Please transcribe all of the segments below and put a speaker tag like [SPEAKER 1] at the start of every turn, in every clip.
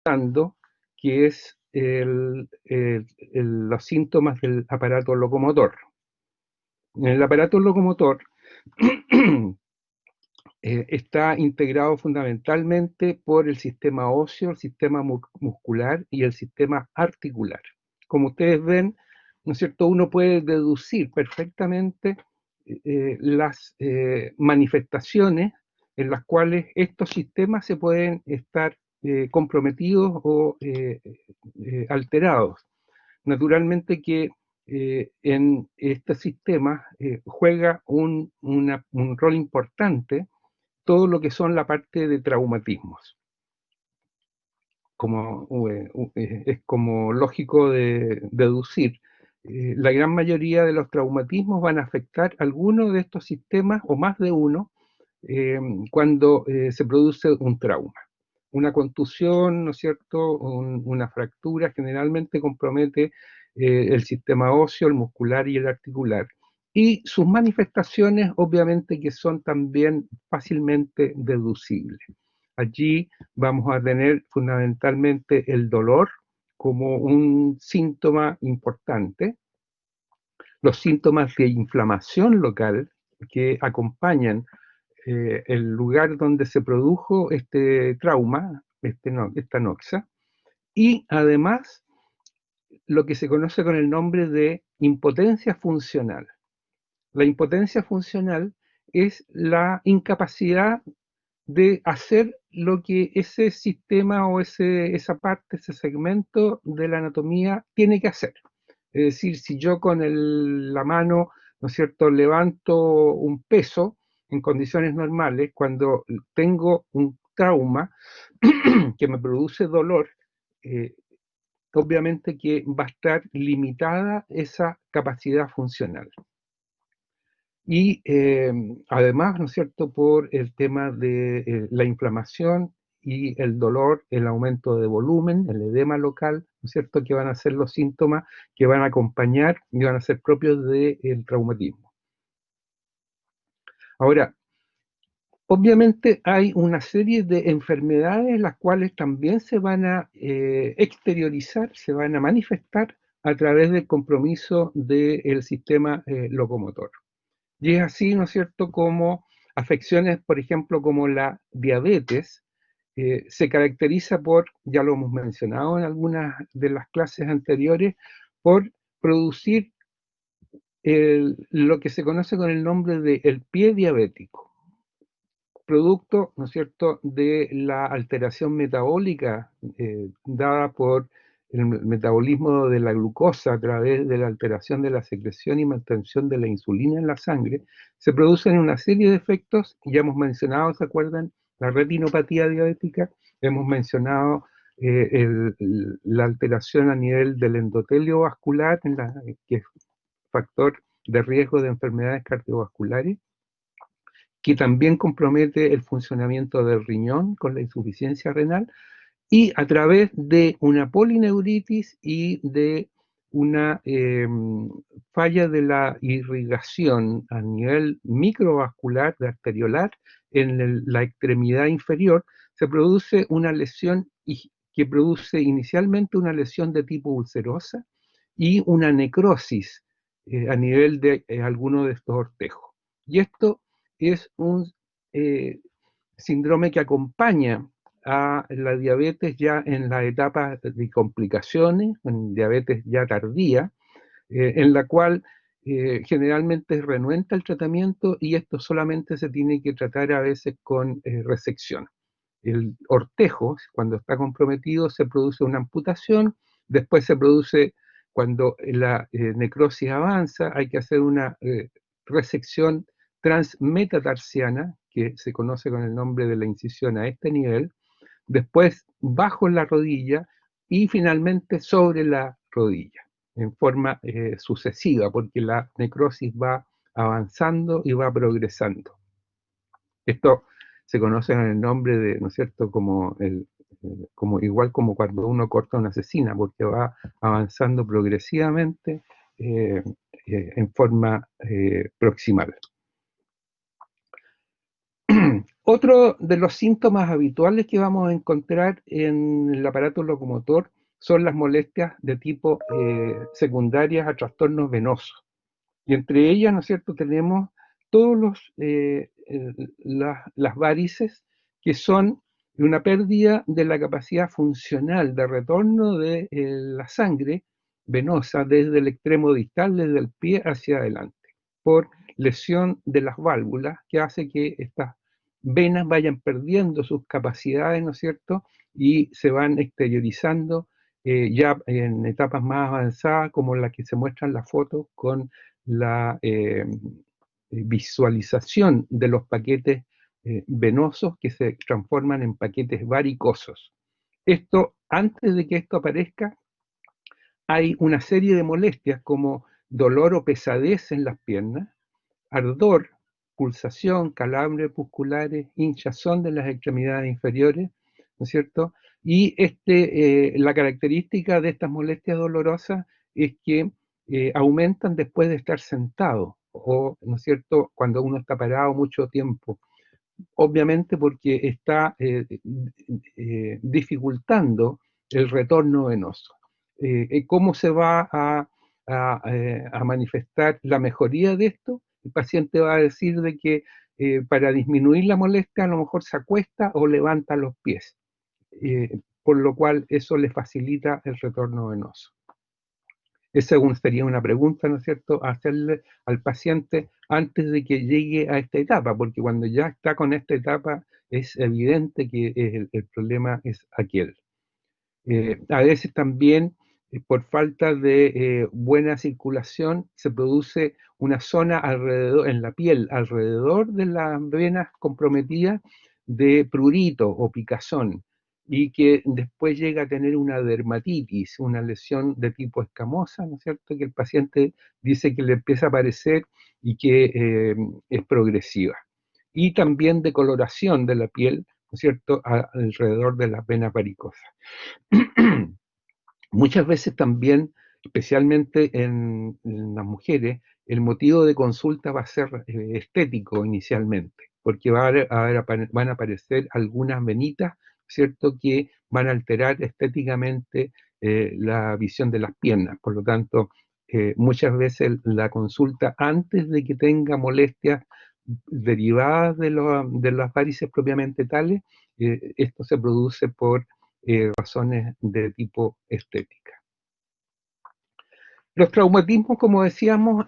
[SPEAKER 1] que es los síntomas del aparato locomotor. En el aparato locomotor está integrado fundamentalmente por el sistema óseo, el sistema muscular y el sistema articular. Como ustedes ven, ¿no es cierto?, uno puede deducir perfectamente las manifestaciones en las cuales estos sistemas se pueden estar comprometidos o alterados. Naturalmente que en este sistema juega un rol importante todo lo que son la parte de traumatismos. Como, es como lógico de deducir, la gran mayoría de los traumatismos van a afectar alguno de estos sistemas o más de uno cuando se produce un trauma. Una contusión, ¿no es cierto?, una fractura generalmente compromete el sistema óseo, el muscular y el articular. Y sus manifestaciones, obviamente, que son también fácilmente deducibles. Allí vamos a tener fundamentalmente el dolor como un síntoma importante, los síntomas de inflamación local que acompañan el lugar donde se produjo este trauma, esta noxa, y además lo que se conoce con el nombre de impotencia funcional. La impotencia funcional es la incapacidad de hacer lo que ese sistema o esa parte, ese segmento de la anatomía tiene que hacer. Es decir, si yo con la mano, ¿no es cierto?, levanto un peso en condiciones normales, cuando tengo un trauma que me produce dolor, eh, obviamente que va a estar limitada esa capacidad funcional. Y además, ¿no es cierto?, por el tema de la inflamación y el dolor, el aumento de volumen, el edema local, ¿no es cierto?, que van a ser los síntomas que van a acompañar y van a ser propios del traumatismo. Ahora, obviamente hay una serie de enfermedades las cuales también se van a exteriorizar, se van a manifestar a través del compromiso del sistema locomotor. Y es así, ¿no es cierto?, como afecciones, por ejemplo, como la diabetes, se caracteriza por, ya lo hemos mencionado en algunas de las clases anteriores, por producir lo que se conoce con el nombre de el pie diabético, producto, ¿no es cierto?, de la alteración metabólica dada por el metabolismo de la glucosa a través de la alteración de la secreción y mantención de la insulina en la sangre, se producen una serie de efectos, ya hemos mencionado, ¿se acuerdan?, la retinopatía diabética, hemos mencionado la alteración a nivel del endotelio vascular, que es factor de riesgo de enfermedades cardiovasculares, que también compromete el funcionamiento del riñón con la insuficiencia renal, y a través de una polineuritis y de una falla de la irrigación a nivel microvascular, de arteriolar, en la extremidad inferior, se produce una lesión que produce inicialmente una lesión de tipo ulcerosa y una necrosis a nivel de alguno de estos ortejos. Y esto es un síndrome que acompaña a la diabetes ya en la etapa de complicaciones, en diabetes ya tardía, en la cual generalmente es renuente el tratamiento y esto solamente se tiene que tratar a veces con resección. El ortejo, cuando está comprometido, se produce una amputación, después se produce, cuando la necrosis avanza, hay que hacer una resección transmetatarsiana, que se conoce con el nombre de la incisión a este nivel, después bajo la rodilla y finalmente sobre la rodilla, en forma sucesiva, porque la necrosis va avanzando y va progresando. Esto se conoce con el nombre de, ¿no es cierto?, como igual como cuando uno corta una cecina, porque va avanzando progresivamente en forma proximal. Otro de los síntomas habituales que vamos a encontrar en el aparato locomotor son las molestias de tipo secundarias a trastornos venosos. Y entre ellas, ¿no es cierto?, tenemos todos las varices, que son una pérdida de la capacidad funcional de retorno de la sangre venosa desde el extremo distal, desde el pie hacia adelante, por lesión de las válvulas, que hace que estas venas vayan perdiendo sus capacidades, ¿no es cierto?, y se van exteriorizando ya en etapas más avanzadas, como la que se muestra en la foto, con la visualización de los paquetes venosos que se transforman en paquetes varicosos. Esto, antes de que esto aparezca, hay una serie de molestias como dolor o pesadez en las piernas, ardor, pulsación, calambres musculares, hinchazón de las extremidades inferiores, ¿no es cierto? Y la característica de estas molestias dolorosas es que aumentan después de estar sentado o, ¿no es cierto?, cuando uno está parado mucho tiempo, obviamente porque está dificultando el retorno venoso. ¿Cómo se va a manifestar la mejoría de esto? El paciente va a decir de que para disminuir la molestia a lo mejor se acuesta o levanta los pies, por lo cual eso le facilita el retorno venoso. Esa sería una pregunta, ¿no es cierto?, a hacerle al paciente antes de que llegue a esta etapa, porque cuando ya está con esta etapa es evidente que el problema es aquel. A veces también, por falta de buena circulación, se produce una zona alrededor, en la piel, alrededor de las venas comprometidas, de prurito o picazón, y que después llega a tener una dermatitis, una lesión de tipo escamosa, ¿no es cierto?, que el paciente dice que le empieza a aparecer y que es progresiva. Y también de coloración de la piel, ¿no es cierto?, alrededor de las venas varicosas. Muchas veces también, especialmente en las mujeres, el motivo de consulta va a ser estético inicialmente, porque van a aparecer algunas venitas, ¿cierto?, que van a alterar estéticamente la visión de las piernas. Por lo tanto, muchas veces la consulta, antes de que tenga molestias derivadas de las varices propiamente tales, esto se produce por razones de tipo estética. Los traumatismos, como decíamos,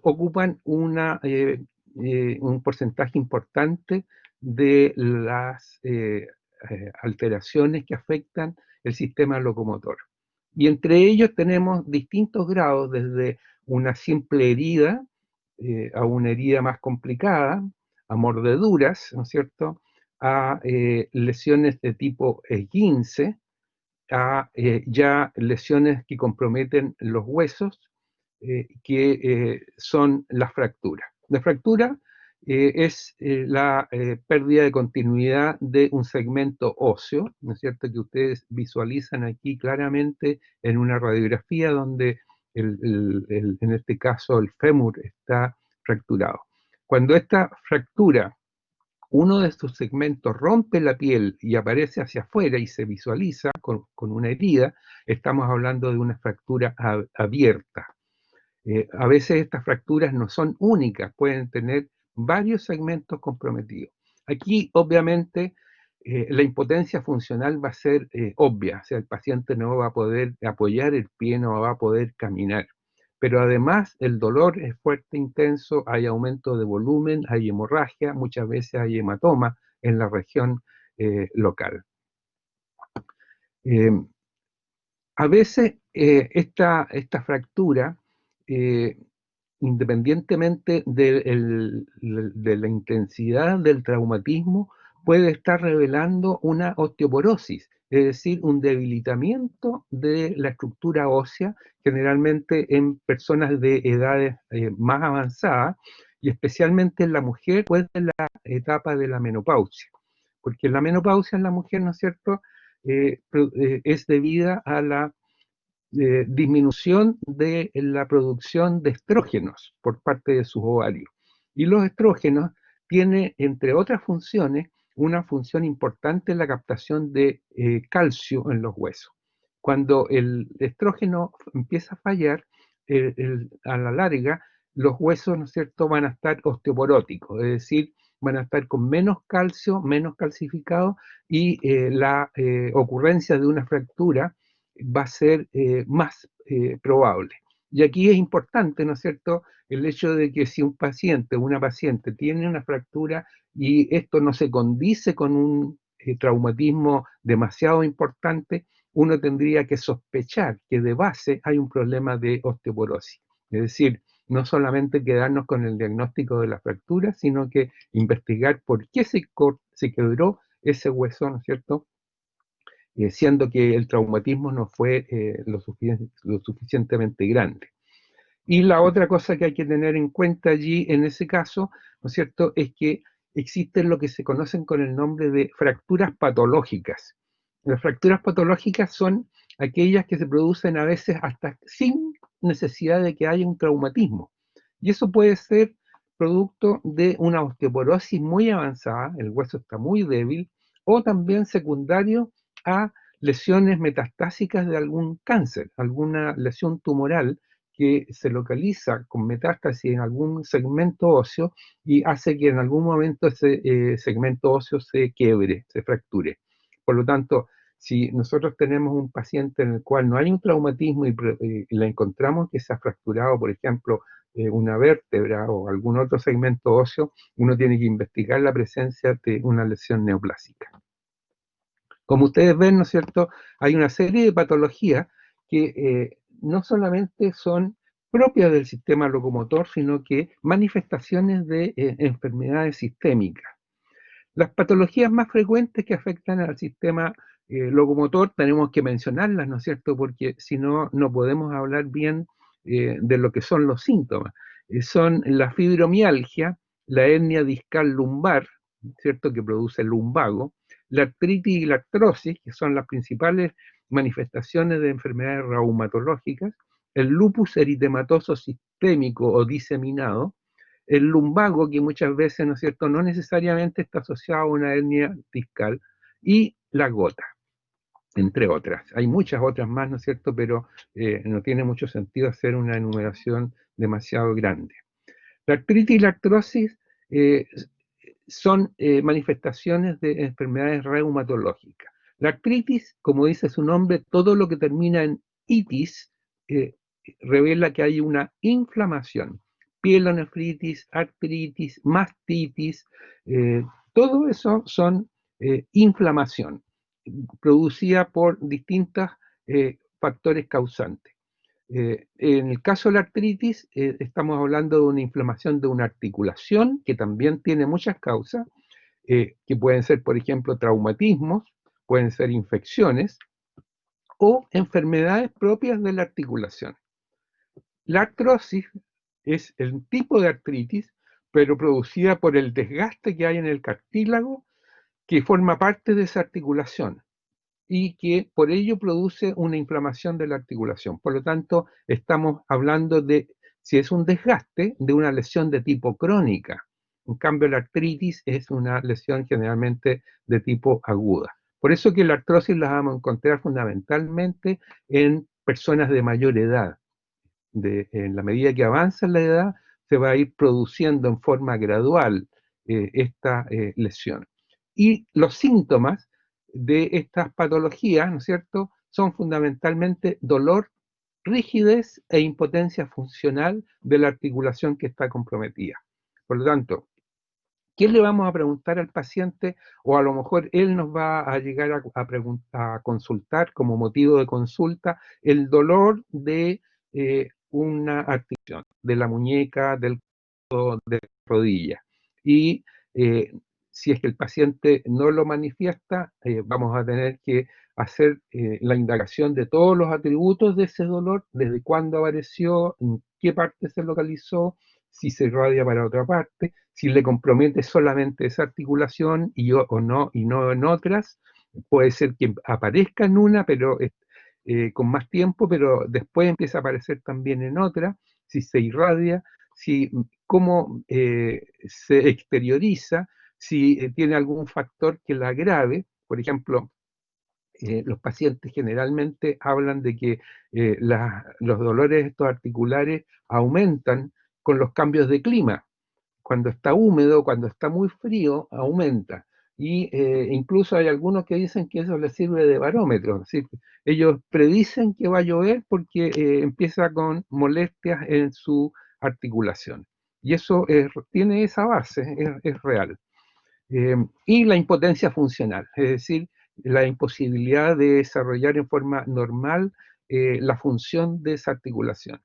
[SPEAKER 1] ocupan un porcentaje importante de las alteraciones que afectan el sistema locomotor. Y entre ellos tenemos distintos grados, desde una simple herida a una herida más complicada, a mordeduras, ¿no es cierto?, a lesiones de tipo esguince, a ya lesiones que comprometen los huesos, que son las fracturas. La fractura es la pérdida de continuidad de un segmento óseo, ¿no es cierto?, que ustedes visualizan aquí claramente en una radiografía donde en este caso el fémur está fracturado. Cuando esta fractura, uno de estos segmentos rompe la piel y aparece hacia afuera y se visualiza con una herida, estamos hablando de una fractura abierta. A veces estas fracturas no son únicas, pueden tener varios segmentos comprometidos. Aquí, obviamente, la impotencia funcional va a ser obvia, o sea, el paciente no va a poder apoyar el pie, no va a poder caminar. Pero además el dolor es fuerte, intenso, hay aumento de volumen, hay hemorragia, muchas veces hay hematoma en la región local. Eh, a veces esta fractura, eh, independientemente de la intensidad del traumatismo, puede estar revelando una osteoporosis, es decir, un debilitamiento de la estructura ósea, generalmente en personas de edades más avanzadas, y especialmente en la mujer después de la etapa de la menopausia. Porque la menopausia en la mujer, ¿no es cierto?, es debida a la disminución de la producción de estrógenos por parte de sus ovarios. Y los estrógenos tiene, entre otras funciones, una función importante en la captación de calcio en los huesos. Cuando el estrógeno empieza a fallar, a la larga, los huesos, ¿no es cierto?, van a estar osteoporóticos, es decir, van a estar con menos calcio, menos calcificados, y la ocurrencia de una fractura va a ser más probable. Y aquí es importante, ¿no es cierto?, el hecho de que si un paciente o una paciente tiene una fractura y esto no se condice con un traumatismo demasiado importante, uno tendría que sospechar que de base hay un problema de osteoporosis. Es decir, no solamente quedarnos con el diagnóstico de la fractura, sino que investigar por qué se quebró ese hueso, ¿no es cierto?, siendo que el traumatismo no fue lo suficientemente grande. Y la otra cosa que hay que tener en cuenta allí, en ese caso, ¿no es cierto?, es que existen lo que se conocen con el nombre de fracturas patológicas. Las fracturas patológicas son aquellas que se producen a veces hasta sin necesidad de que haya un traumatismo. Y eso puede ser producto de una osteoporosis muy avanzada, el hueso está muy débil, o también secundario a lesiones metastásicas de algún cáncer, alguna lesión tumoral que se localiza con metástasis en algún segmento óseo y hace que en algún momento ese segmento óseo se quiebre, se fracture. Por lo tanto, si nosotros tenemos un paciente en el cual no hay un traumatismo y le encontramos que se ha fracturado, por ejemplo, una vértebra o algún otro segmento óseo, uno tiene que investigar la presencia de una lesión neoplásica. Como ustedes ven, ¿no es cierto?, hay una serie de patologías que no solamente son propias del sistema locomotor, sino que manifestaciones de enfermedades sistémicas. Las patologías más frecuentes que afectan al sistema locomotor tenemos que mencionarlas, ¿no es cierto?, porque si no, no podemos hablar bien de lo que son los síntomas. Son la fibromialgia, la hernia discal lumbar, ¿cierto?, que produce el lumbago, la artritis y la artrosis, que son las principales manifestaciones de enfermedades reumatológicas, el lupus eritematoso sistémico o diseminado, el lumbago, que muchas veces, ¿no es cierto?, no necesariamente está asociado a una hernia discal, y la gota, entre otras. Hay muchas otras más, ¿no es cierto?, pero no tiene mucho sentido hacer una enumeración demasiado grande. La artritis y la artrosis son manifestaciones de enfermedades reumatológicas. La artritis, como dice su nombre, todo lo que termina en itis revela que hay una inflamación. Pielonefritis, artritis, mastitis, todo eso son inflamación producida por distintos factores causantes. En el caso de la artritis, estamos hablando de una inflamación de una articulación que también tiene muchas causas, que pueden ser, por ejemplo, traumatismos, pueden ser infecciones o enfermedades propias de la articulación. La artrosis es el tipo de artritis, pero producida por el desgaste que hay en el cartílago que forma parte de esa articulación y que por ello produce una inflamación de la articulación. Por lo tanto, estamos hablando de, si es un desgaste, de una lesión de tipo crónica. En cambio, la artritis es una lesión generalmente de tipo aguda. Por eso que la artrosis la vamos a encontrar fundamentalmente en personas de mayor edad. En la medida que avanza la edad, se va a ir produciendo en forma gradual esta lesión. Y los síntomas de estas patologías, ¿no es cierto?, son fundamentalmente dolor, rigidez e impotencia funcional de la articulación que está comprometida. Por lo tanto, ¿qué le vamos a preguntar al paciente? O a lo mejor él nos va a llegar a consultar como motivo de consulta el dolor de una articulación, de la muñeca, del codo, de la rodilla. Y si es que el paciente no lo manifiesta, vamos a tener que hacer la indagación de todos los atributos de ese dolor, desde cuándo apareció, en qué parte se localizó, si se irradia para otra parte, si le compromete solamente esa articulación o no, y no en otras. Puede ser que aparezca en una, pero con más tiempo, pero después empieza a aparecer también en otra, si se irradia, cómo se exterioriza, si tiene algún factor que la agrave. Por ejemplo, los pacientes generalmente hablan de que los dolores estos articulares aumentan con los cambios de clima. Cuando está húmedo, cuando está muy frío, aumenta. Y incluso hay algunos que dicen que eso les sirve de barómetro. Es decir, ellos predicen que va a llover porque empieza con molestias en su articulación. Y eso tiene esa base, es real. Y la impotencia funcional, es decir, la imposibilidad de desarrollar en forma normal la función de esa articulación.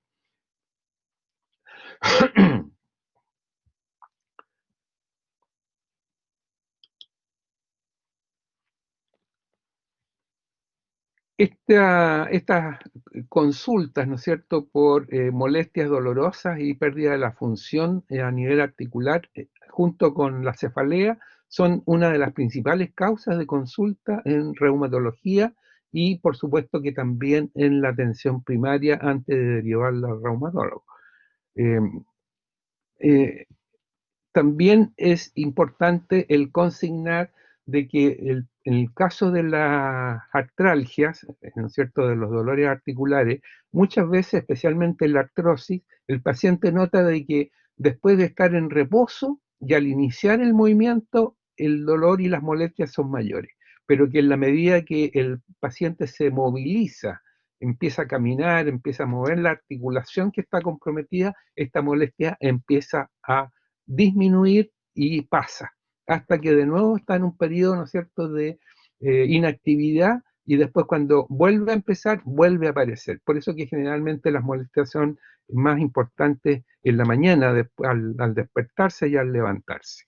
[SPEAKER 1] Estas consultas, ¿no es cierto?, por molestias dolorosas y pérdida de la función a nivel articular, junto con la cefalea, son una de las principales causas de consulta en reumatología y, por supuesto, que también en la atención primaria antes de derivarla al reumatólogo. Eh, eh, También es importante el consignar de que en el caso de las artralgias, ¿no es cierto?, de los dolores articulares, muchas veces, especialmente en la artrosis, el paciente nota de que después de estar en reposo y al iniciar el movimiento, el dolor y las molestias son mayores, pero que en la medida que el paciente se moviliza, empieza a caminar, empieza a mover la articulación que está comprometida, esta molestia empieza a disminuir y pasa, hasta que de nuevo está en un periodo, ¿no es cierto?, de inactividad, y después cuando vuelve a empezar, vuelve a aparecer. Por eso que generalmente las molestias son más importantes en la mañana, al despertarse y al levantarse.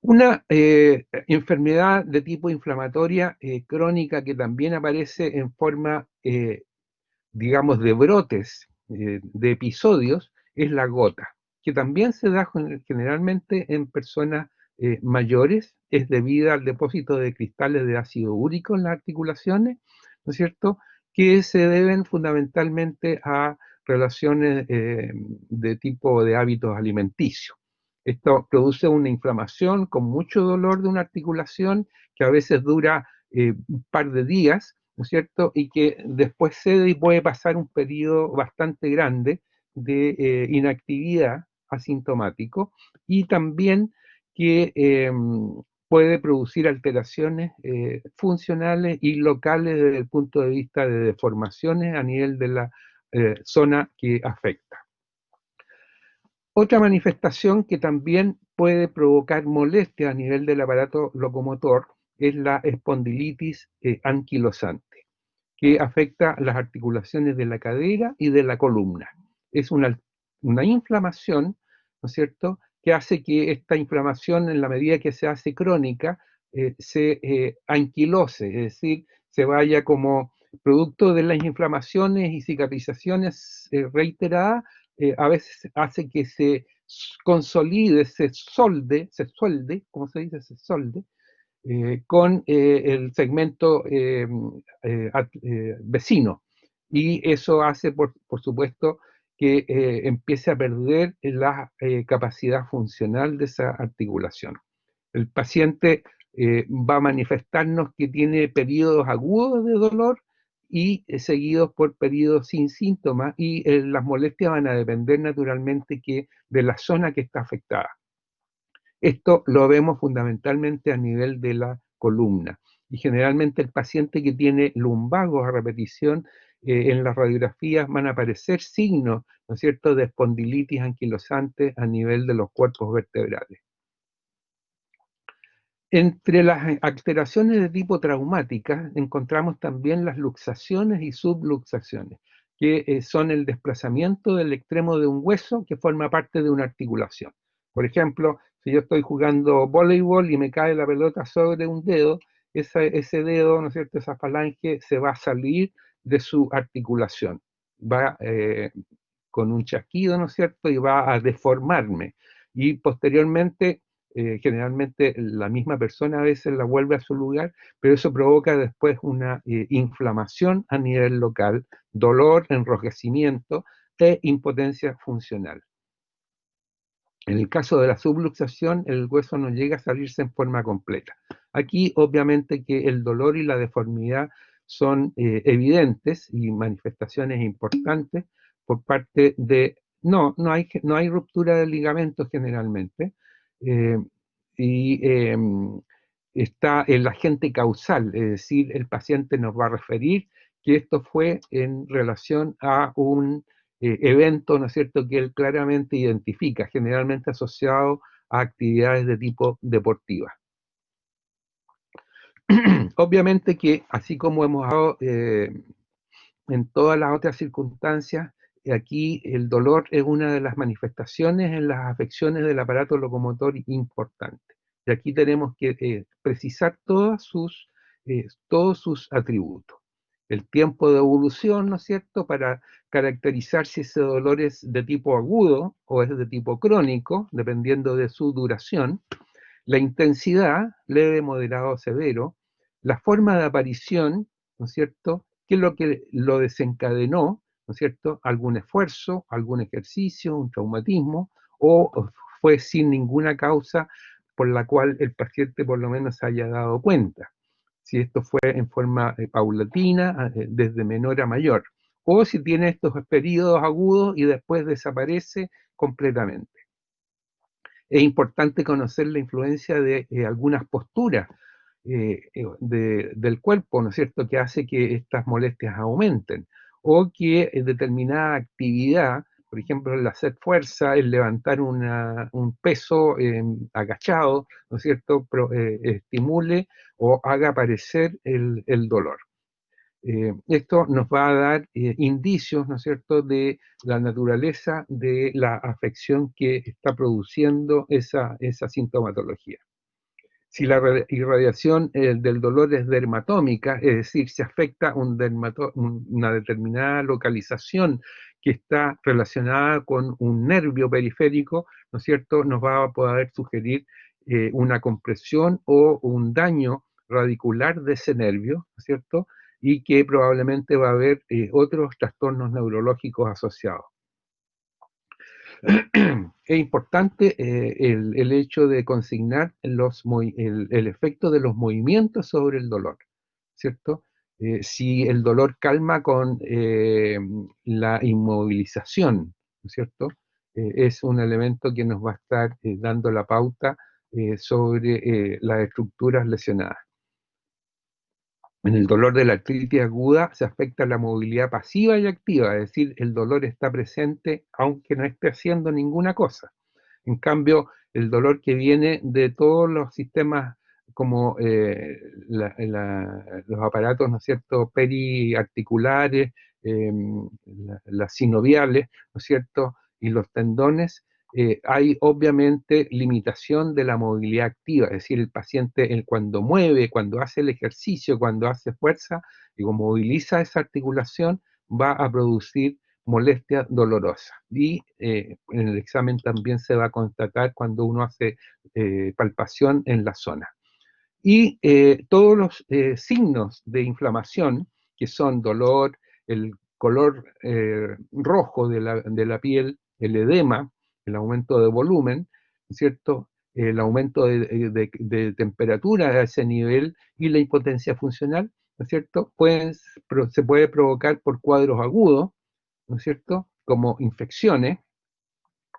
[SPEAKER 1] Una enfermedad de tipo inflamatoria crónica que también aparece en forma, digamos, de brotes, de episodios, es la gota, que también se da generalmente en personas mayores, es debida al depósito de cristales de ácido úrico en las articulaciones, ¿no es cierto?, que se deben fundamentalmente a relaciones de tipo de hábitos alimenticios. Esto produce una inflamación con mucho dolor de una articulación que a veces dura un par de días, ¿no es cierto?, y que después cede y puede pasar un periodo bastante grande de inactividad asintomático, y también que puede producir alteraciones funcionales y locales desde el punto de vista de deformaciones a nivel de la zona que afecta. Otra manifestación que también puede provocar molestia a nivel del aparato locomotor es la espondilitis anquilosante, que afecta las articulaciones de la cadera y de la columna. Es una inflamación, ¿no es cierto?, que hace que esta inflamación, en la medida que se hace crónica, se anquilose, es decir, se vaya como producto de las inflamaciones y cicatrizaciones reiteradas, a veces hace que se consolide, se suelde, ¿cómo se dice? Se solde, con el segmento vecino. Y eso hace, por supuesto, que empiece a perder la capacidad funcional de esa articulación. El paciente va a manifestarnos que tiene periodos agudos de dolor y seguidos por periodos sin síntomas, y las molestias van a depender naturalmente de la zona que está afectada. Esto lo vemos fundamentalmente a nivel de la columna, y generalmente el paciente que tiene lumbagos a repetición, en las radiografías van a aparecer signos, ¿no es cierto?, de espondilitis anquilosante a nivel de los cuerpos vertebrales. Entre las alteraciones de tipo traumática encontramos también las luxaciones y subluxaciones, que son el desplazamiento del extremo de un hueso que forma parte de una articulación. Por ejemplo, si yo estoy jugando voleibol y me cae la pelota sobre un dedo, ese dedo, ¿no es cierto?, esa falange se va a salir de su articulación, va con un chasquido, ¿no es cierto?, y va a deformarme. Y posteriormente, generalmente la misma persona a veces la vuelve a su lugar, pero eso provoca después una inflamación a nivel local, dolor, enrojecimiento, e impotencia funcional. En el caso de la subluxación, el hueso no llega a salirse en forma completa. Aquí, obviamente, que el dolor y la deformidad son evidentes y manifestaciones importantes por parte de... No hay ruptura del ligamento generalmente. eh, y está el agente causal, es decir, el paciente nos va a referir que esto fue en relación a un evento, ¿no es cierto?, que él claramente identifica, generalmente asociado a actividades de tipo deportiva. Obviamente que, así como hemos hablado en todas las otras circunstancias, aquí el dolor es una de las manifestaciones en las afecciones del aparato locomotor importante. Y aquí tenemos que precisar todos sus atributos. El tiempo de evolución, ¿no es cierto?, para caracterizar si ese dolor es de tipo agudo o es de tipo crónico, dependiendo de su duración. La intensidad, leve, moderado, severo, la forma de aparición, ¿no es cierto?, qué es lo que lo desencadenó, ¿no es cierto?, algún esfuerzo, algún ejercicio, un traumatismo, o fue sin ninguna causa por la cual el paciente por lo menos se haya dado cuenta. Si esto fue en forma paulatina, desde menor a mayor, o si tiene estos periodos agudos y después desaparece completamente. Es importante conocer la influencia de algunas posturas del cuerpo, ¿no es cierto?, que hace que estas molestias aumenten, o que determinada actividad, por ejemplo, el hacer fuerza, el levantar un peso agachado, ¿no es cierto?, estimule o haga aparecer el dolor. Esto nos va a dar indicios, ¿no es cierto?, de la naturaleza de la afección que está produciendo esa sintomatología. Si la irradiación del dolor es dermatómica, es decir, se afecta una determinada localización que está relacionada con un nervio periférico, ¿no es cierto?, nos va a poder sugerir una compresión o un daño radicular de ese nervio, ¿no es cierto?, y que probablemente va a haber otros trastornos neurológicos asociados. Es importante el hecho de consignar el efecto de los movimientos sobre el dolor, ¿cierto? Si el dolor calma con la inmovilización, ¿no es cierto? Es un elemento que nos va a estar dando la pauta sobre las estructuras lesionadas. En el dolor de la artritis aguda se afecta la movilidad pasiva y activa, es decir, el dolor está presente aunque no esté haciendo ninguna cosa. En cambio, el dolor que viene de todos los sistemas como los aparatos, ¿no es cierto?, periarticulares, las sinoviales, ¿no es cierto?, y los tendones, hay obviamente limitación de la movilidad activa, es decir, el paciente cuando mueve, cuando hace el ejercicio, cuando hace fuerza, y moviliza esa articulación, va a producir molestia dolorosa. Y en el examen también se va a constatar cuando uno hace palpación en la zona. Y todos los signos de inflamación, que son dolor, el color rojo de la piel, el edema, el aumento de volumen, ¿no es cierto?, el aumento de temperatura a ese nivel y la impotencia funcional, ¿no es cierto?, se puede provocar por cuadros agudos, ¿no es cierto?, como infecciones,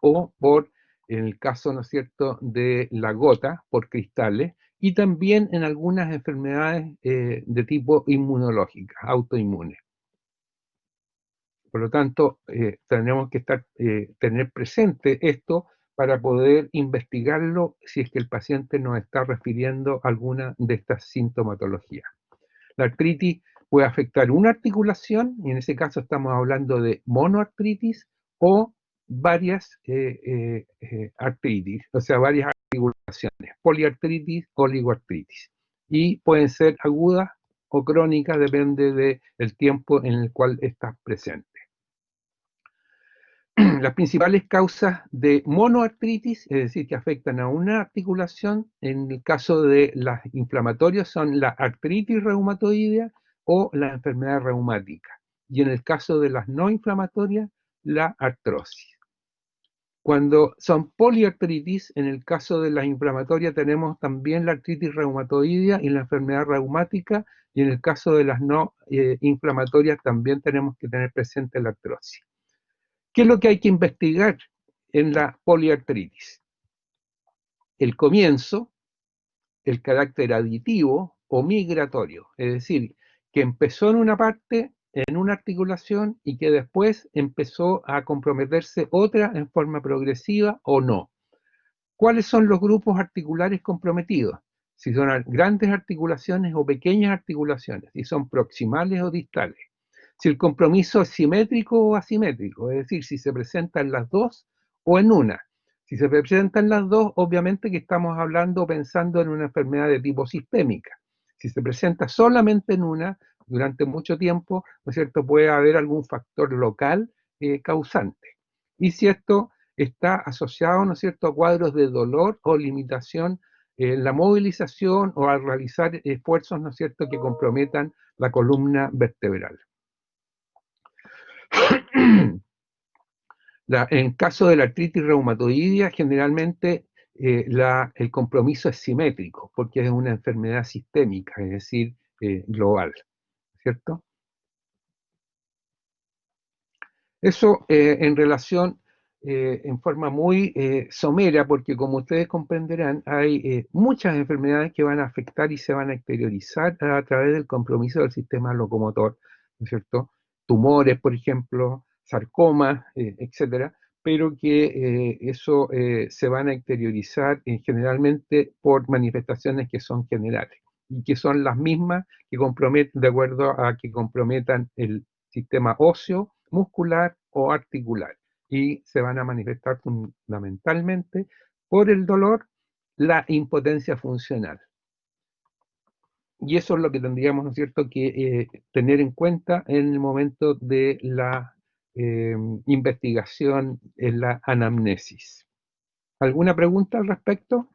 [SPEAKER 1] o por, en el caso, ¿no es cierto?, de la gota, por cristales, y también en algunas enfermedades de tipo inmunológica, autoinmunes. Por lo tanto, tenemos que tener presente esto para poder investigarlo si es que el paciente nos está refiriendo a alguna de estas sintomatologías. La artritis puede afectar una articulación, y en ese caso estamos hablando de monoartritis o varias artritis, o sea, varias articulaciones, poliartritis, oligoartritis. Y pueden ser agudas o crónicas, depende del tiempo en el cual estás presente. Las principales causas de monoartritis, es decir, que afectan a una articulación, en el caso de las inflamatorias son la artritis reumatoidea o la enfermedad reumática. Y en el caso de las no inflamatorias la artrosis. Cuando son poliartritis, en el caso de las inflamatorias tenemos también la artritis reumatoidea y la enfermedad reumática, y en el caso de las no inflamatorias también tenemos que tener presente la artrosis. ¿Qué es lo que hay que investigar en la poliartritis? El comienzo, el carácter aditivo o migratorio, es decir, que empezó en una parte, en una articulación, y que después empezó a comprometerse otra en forma progresiva o no. ¿Cuáles son los grupos articulares comprometidos? Si son grandes articulaciones o pequeñas articulaciones, si son proximales o distales. Si el compromiso es simétrico o asimétrico, es decir, si se presentan las dos o en una. Si se presentan las dos, obviamente que estamos hablando, pensando en una enfermedad de tipo sistémica. Si se presenta solamente en una, durante mucho tiempo, ¿no es cierto?, puede haber algún factor local causante. Y si esto está asociado, ¿no es cierto?, a cuadros de dolor o limitación en la movilización o al realizar esfuerzos, ¿no es cierto?, que comprometan la columna vertebral. En caso de la artritis reumatoidea, generalmente el compromiso es simétrico, porque es una enfermedad sistémica, es decir, global, ¿cierto? Eso en relación, en forma muy somera, porque como ustedes comprenderán, hay muchas enfermedades que van a afectar y se van a exteriorizar a través del compromiso del sistema locomotor, ¿no es cierto? Tumores, por ejemplo, sarcomas, etcétera, pero que eso se van a exteriorizar generalmente por manifestaciones que son generales y que son las mismas que comprometen, de acuerdo a que comprometan el sistema óseo, muscular o articular, y se van a manifestar fundamentalmente por el dolor, la impotencia funcional. Y eso es lo que tendríamos, ¿no es cierto?, que tener en cuenta en el momento de la investigación en la anamnesis. ¿Alguna pregunta al respecto?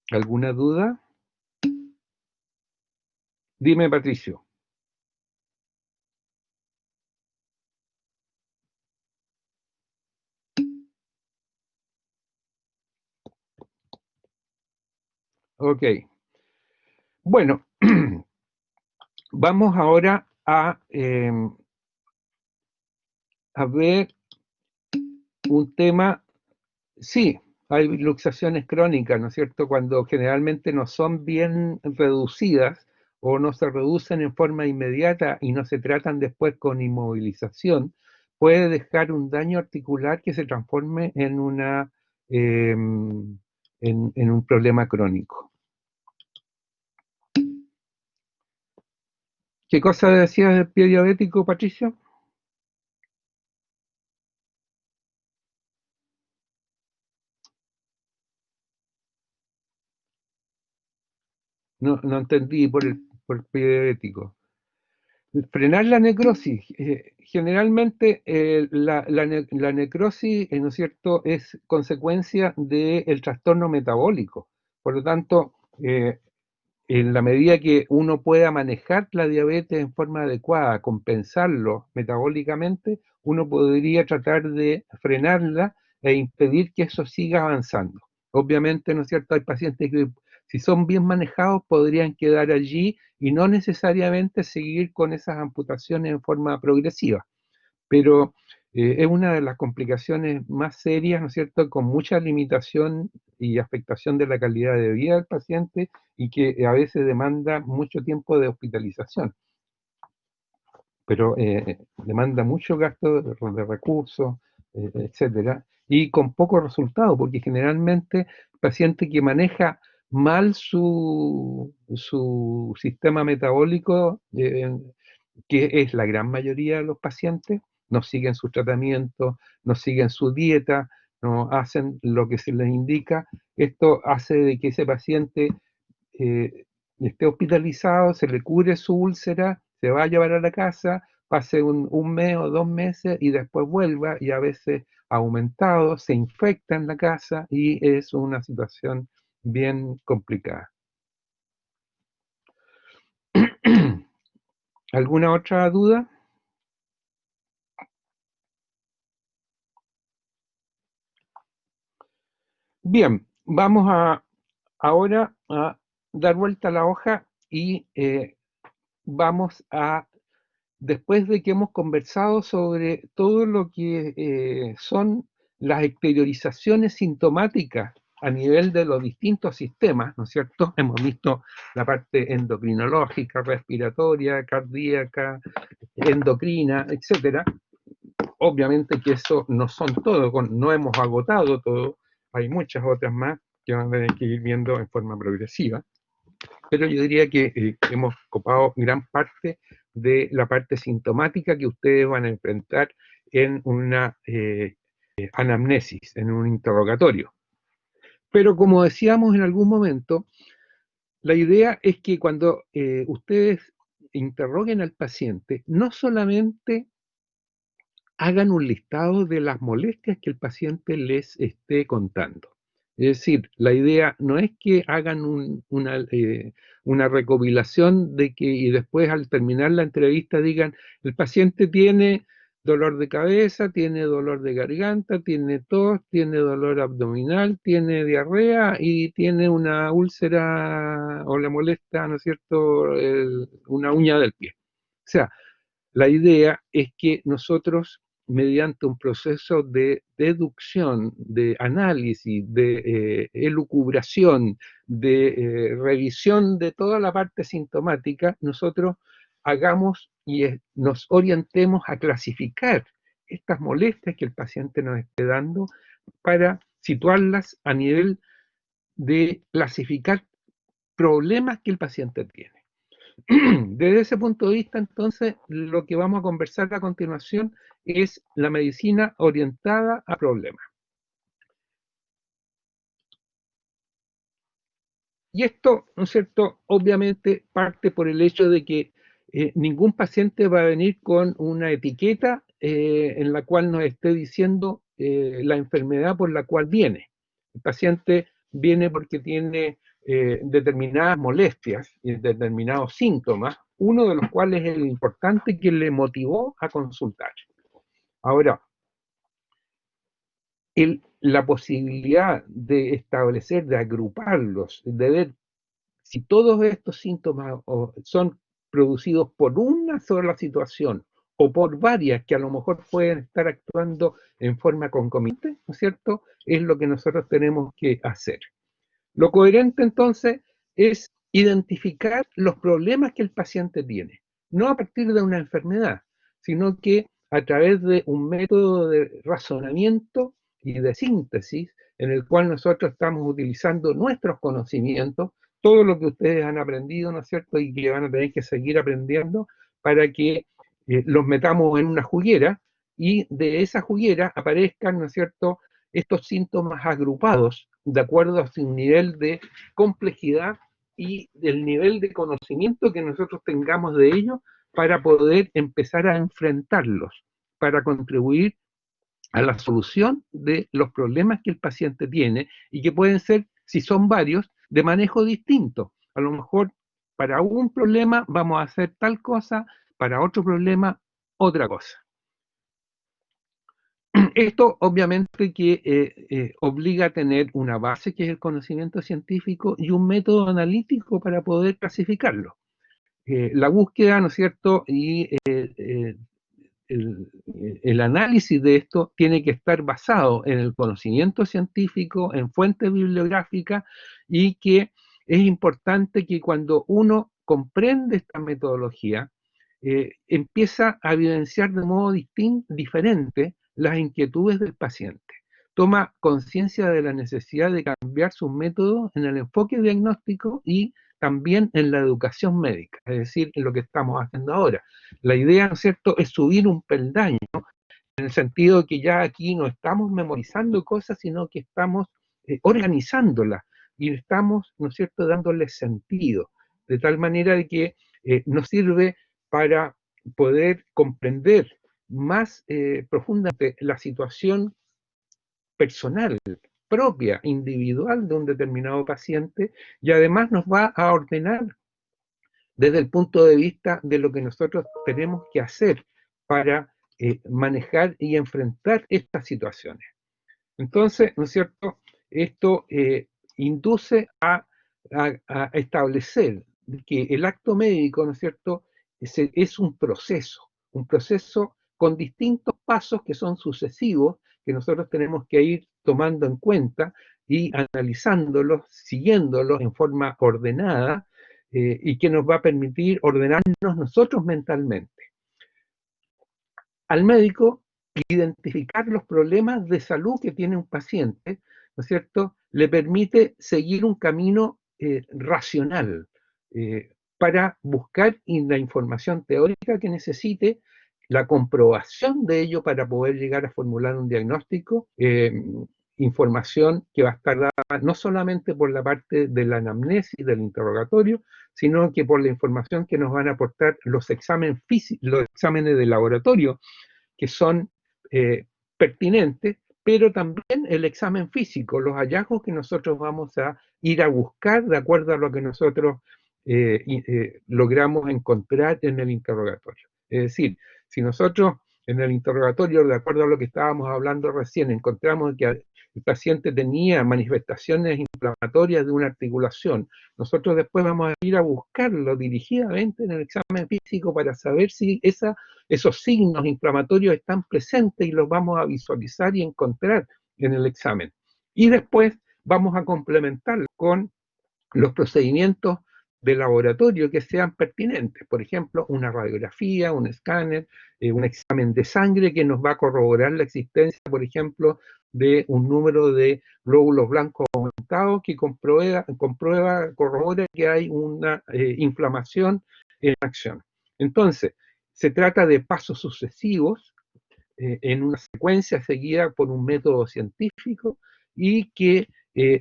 [SPEAKER 1] ¿Alguna duda? Dime, Patricio. Ok. Bueno, vamos ahora a ver un tema. Sí, hay luxaciones crónicas, ¿no es cierto?, cuando generalmente no son bien reducidas o no se reducen en forma inmediata y no se tratan después con inmovilización, puede dejar un daño articular que se transforme en en un problema crónico. ¿Qué cosa decías del pie diabético, Patricio? No entendí por el pie diabético. Frenar la necrosis. Generalmente la necrosis, ¿no es cierto?, es consecuencia del trastorno metabólico. Por lo tanto, en la medida que uno pueda manejar la diabetes en forma adecuada, compensarlo metabólicamente, uno podría tratar de frenarla e impedir que eso siga avanzando. Obviamente, ¿no es cierto?, hay pacientes que si son bien manejados podrían quedar allí y no necesariamente seguir con esas amputaciones en forma progresiva, pero es una de las complicaciones más serias, ¿no es cierto?, con mucha limitación y afectación de la calidad de vida del paciente y que a veces demanda mucho tiempo de hospitalización, pero demanda mucho gasto de recursos, etcétera, y con poco resultado, porque generalmente el paciente que maneja mal su sistema metabólico, que es la gran mayoría de los pacientes, no siguen su tratamiento, no siguen su dieta, no hacen lo que se les indica. Esto hace de que ese paciente esté hospitalizado, se le cure su úlcera, se va a llevar a la casa, pase un mes o 2 meses y después vuelva y a veces aumentado, se infecta en la casa y es una situación bien complicada. ¿Alguna otra duda? Bien, vamos ahora a dar vuelta a la hoja y vamos a, después de que hemos conversado sobre todo lo que son las exteriorizaciones sintomáticas a nivel de los distintos sistemas, ¿no es cierto? Hemos visto la parte endocrinológica, respiratoria, cardíaca, endocrina, etcétera. Obviamente que eso no son todo, no hemos agotado todo, hay muchas otras más que van a tener que ir viendo en forma progresiva, pero yo diría que hemos copado gran parte de la parte sintomática que ustedes van a enfrentar en una anamnesis, en un interrogatorio. Pero como decíamos en algún momento, la idea es que cuando ustedes interroguen al paciente, no solamente hagan un listado de las molestias que el paciente les esté contando. Es decir, la idea no es que hagan una recopilación de que y después al terminar la entrevista digan, el paciente tiene dolor de cabeza, tiene dolor de garganta, tiene tos, tiene dolor abdominal, tiene diarrea y tiene una úlcera o le molesta, ¿no es cierto?, una uña del pie. O sea, la idea es que nosotros, mediante un proceso de deducción, de análisis, de elucubración, de revisión de toda la parte sintomática, nosotros hagamos y nos orientemos a clasificar estas molestias que el paciente nos esté dando para situarlas a nivel de clasificar problemas que el paciente tiene. Desde ese punto de vista, entonces, lo que vamos a conversar a continuación es la medicina orientada a problemas. Y esto, ¿no es cierto?, obviamente parte por el hecho de que ningún paciente va a venir con una etiqueta en la cual nos esté diciendo la enfermedad por la cual viene. El paciente viene porque tiene determinadas molestias y determinados síntomas, uno de los cuales es el importante que le motivó a consultar. Ahora, la posibilidad de establecer, de agruparlos, de ver si todos estos síntomas son producidos por una sola situación o por varias que a lo mejor pueden estar actuando en forma concomitante, ¿no es cierto?, es lo que nosotros tenemos que hacer. Lo coherente entonces es identificar los problemas que el paciente tiene, no a partir de una enfermedad, sino que a través de un método de razonamiento y de síntesis en el cual nosotros estamos utilizando nuestros conocimientos, todo lo que ustedes han aprendido, ¿no es cierto?, y que van a tener que seguir aprendiendo para que los metamos en una juguera y de esa juguera aparezcan, ¿no es cierto?, estos síntomas agrupados de acuerdo a su nivel de complejidad y del nivel de conocimiento que nosotros tengamos de ellos para poder empezar a enfrentarlos, para contribuir a la solución de los problemas que el paciente tiene y que pueden ser, si son varios, de manejo distinto. A lo mejor para un problema vamos a hacer tal cosa, para otro problema otra cosa. Esto obviamente que obliga a tener una base que es el conocimiento científico y un método analítico para poder clasificarlo. La búsqueda, ¿no es cierto?, y el análisis de esto tiene que estar basado en el conocimiento científico, en fuentes bibliográficas y que es importante que cuando uno comprende esta metodología, empieza a evidenciar de modo diferente las inquietudes del paciente. Toma conciencia de la necesidad de cambiar sus métodos en el enfoque diagnóstico y también en la educación médica, es decir, en lo que estamos haciendo ahora. La idea, ¿no es cierto?, es subir un peldaño, en el sentido de que ya aquí no estamos memorizando cosas, sino que estamos organizándolas y estamos, ¿no es cierto?, dándoles sentido, de tal manera de que nos sirve para poder comprender más profundamente la situación personal propia, individual de un determinado paciente, y además nos va a ordenar desde el punto de vista de lo que nosotros tenemos que hacer para manejar y enfrentar estas situaciones. Entonces, ¿no es cierto? Esto induce a establecer que el acto médico, ¿no es cierto?, es un proceso con distintos pasos que son sucesivos, que nosotros tenemos que ir tomando en cuenta y analizándolos, siguiéndolos en forma ordenada, y que nos va a permitir ordenarnos nosotros mentalmente. Al médico, identificar los problemas de salud que tiene un paciente, ¿no es cierto?, le permite seguir un camino racional para buscar la información teórica que necesite, la comprobación de ello para poder llegar a formular un diagnóstico, información que va a estar dada no solamente por la parte de la anamnesis, del interrogatorio, sino que por la información que nos van a aportar los exámenes físicos, los exámenes de laboratorio, que son pertinentes, pero también el examen físico, los hallazgos que nosotros vamos a ir a buscar de acuerdo a lo que nosotros logramos encontrar en el interrogatorio. Es decir, si nosotros en el interrogatorio, de acuerdo a lo que estábamos hablando recién, encontramos que el paciente tenía manifestaciones inflamatorias de una articulación, nosotros después vamos a ir a buscarlo dirigidamente en el examen físico para saber si esos signos inflamatorios están presentes y los vamos a visualizar y encontrar en el examen. Y después vamos a complementar con los procedimientos de laboratorio que sean pertinentes, por ejemplo, una radiografía, un escáner, un examen de sangre que nos va a corroborar la existencia, por ejemplo, de un número de glóbulos blancos aumentados que corrobora que hay una inflamación en acción. Entonces, se trata de pasos sucesivos en una secuencia seguida por un método científico y que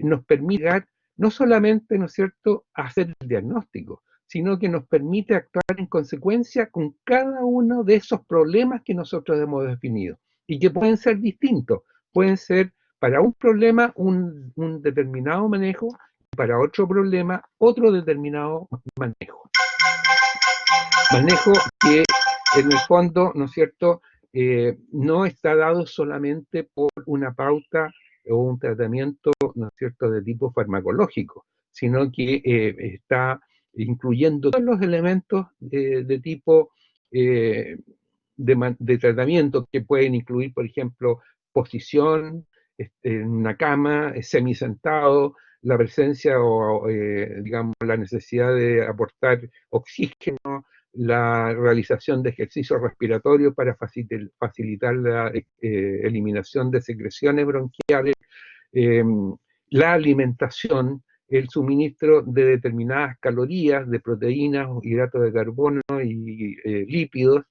[SPEAKER 1] nos permite no solamente, ¿no es cierto?, hacer el diagnóstico, sino que nos permite actuar en consecuencia con cada uno de esos problemas que nosotros hemos definido y que pueden ser distintos, pueden ser para un problema un determinado manejo y para otro problema otro determinado manejo. Manejo que en el fondo, ¿no es cierto?, no está dado solamente por una pauta o un tratamiento, ¿no es cierto?, de tipo farmacológico, sino que está incluyendo todos los elementos de tipo de tratamiento que pueden incluir, por ejemplo, posición en una cama, semisentado, la presencia o, digamos, la necesidad de aportar oxígeno, la realización de ejercicios respiratorios para facilitar la eliminación de secreciones bronquiales, la alimentación, el suministro de determinadas calorías, de proteínas, hidratos de carbono y lípidos,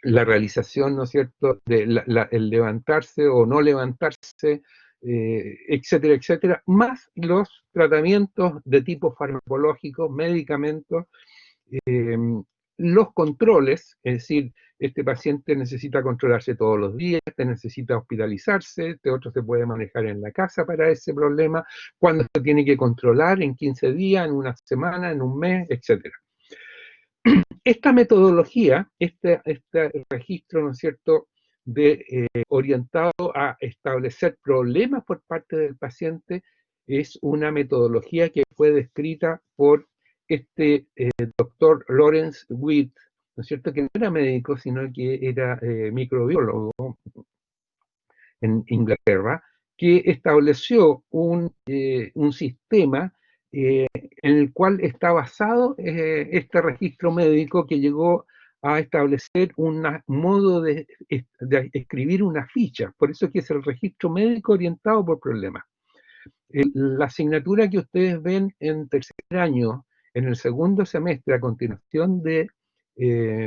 [SPEAKER 1] la realización, ¿no es cierto?, de el levantarse o no levantarse, etcétera, etcétera, más los tratamientos de tipo farmacológico, medicamentos, los controles, es decir, este paciente necesita controlarse todos los días, este necesita hospitalizarse, este otro se puede manejar en la casa para ese problema, cuando se tiene que controlar en 15 días, en una semana, en un mes, etcétera. Esta metodología, este registro, ¿no es cierto?, orientado a establecer problemas por parte del paciente, es una metodología que fue descrita por este doctor Lawrence Witt, ¿no es cierto?, que no era médico, sino que era microbiólogo en Inglaterra, que estableció un sistema en el cual está basado este registro médico que llegó a establecer un modo de escribir una ficha, por eso que es el registro médico orientado por problemas. La asignatura que ustedes ven en tercer año, en el segundo semestre, a continuación de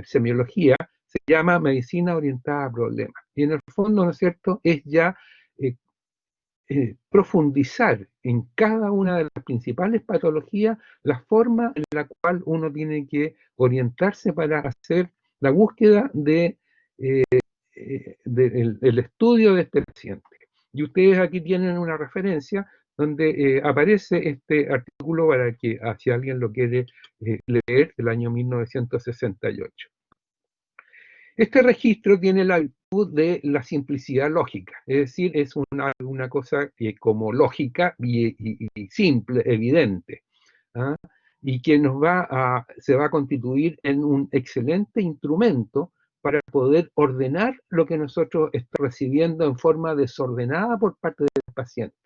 [SPEAKER 1] semiología, se llama medicina orientada a problemas. Y en el fondo, ¿no es cierto?, es ya profundizar en cada una de las principales patologías la forma en la cual uno tiene que orientarse para hacer la búsqueda del estudio de este paciente. Y ustedes aquí tienen una referencia donde aparece este artículo para que, si alguien lo quiere leer, del año 1968. Este registro tiene la virtud de la simplicidad lógica, es decir, es una cosa como lógica y simple, evidente, ¿ah? Y que se va a constituir en un excelente instrumento para poder ordenar lo que nosotros estamos recibiendo en forma desordenada por parte del paciente.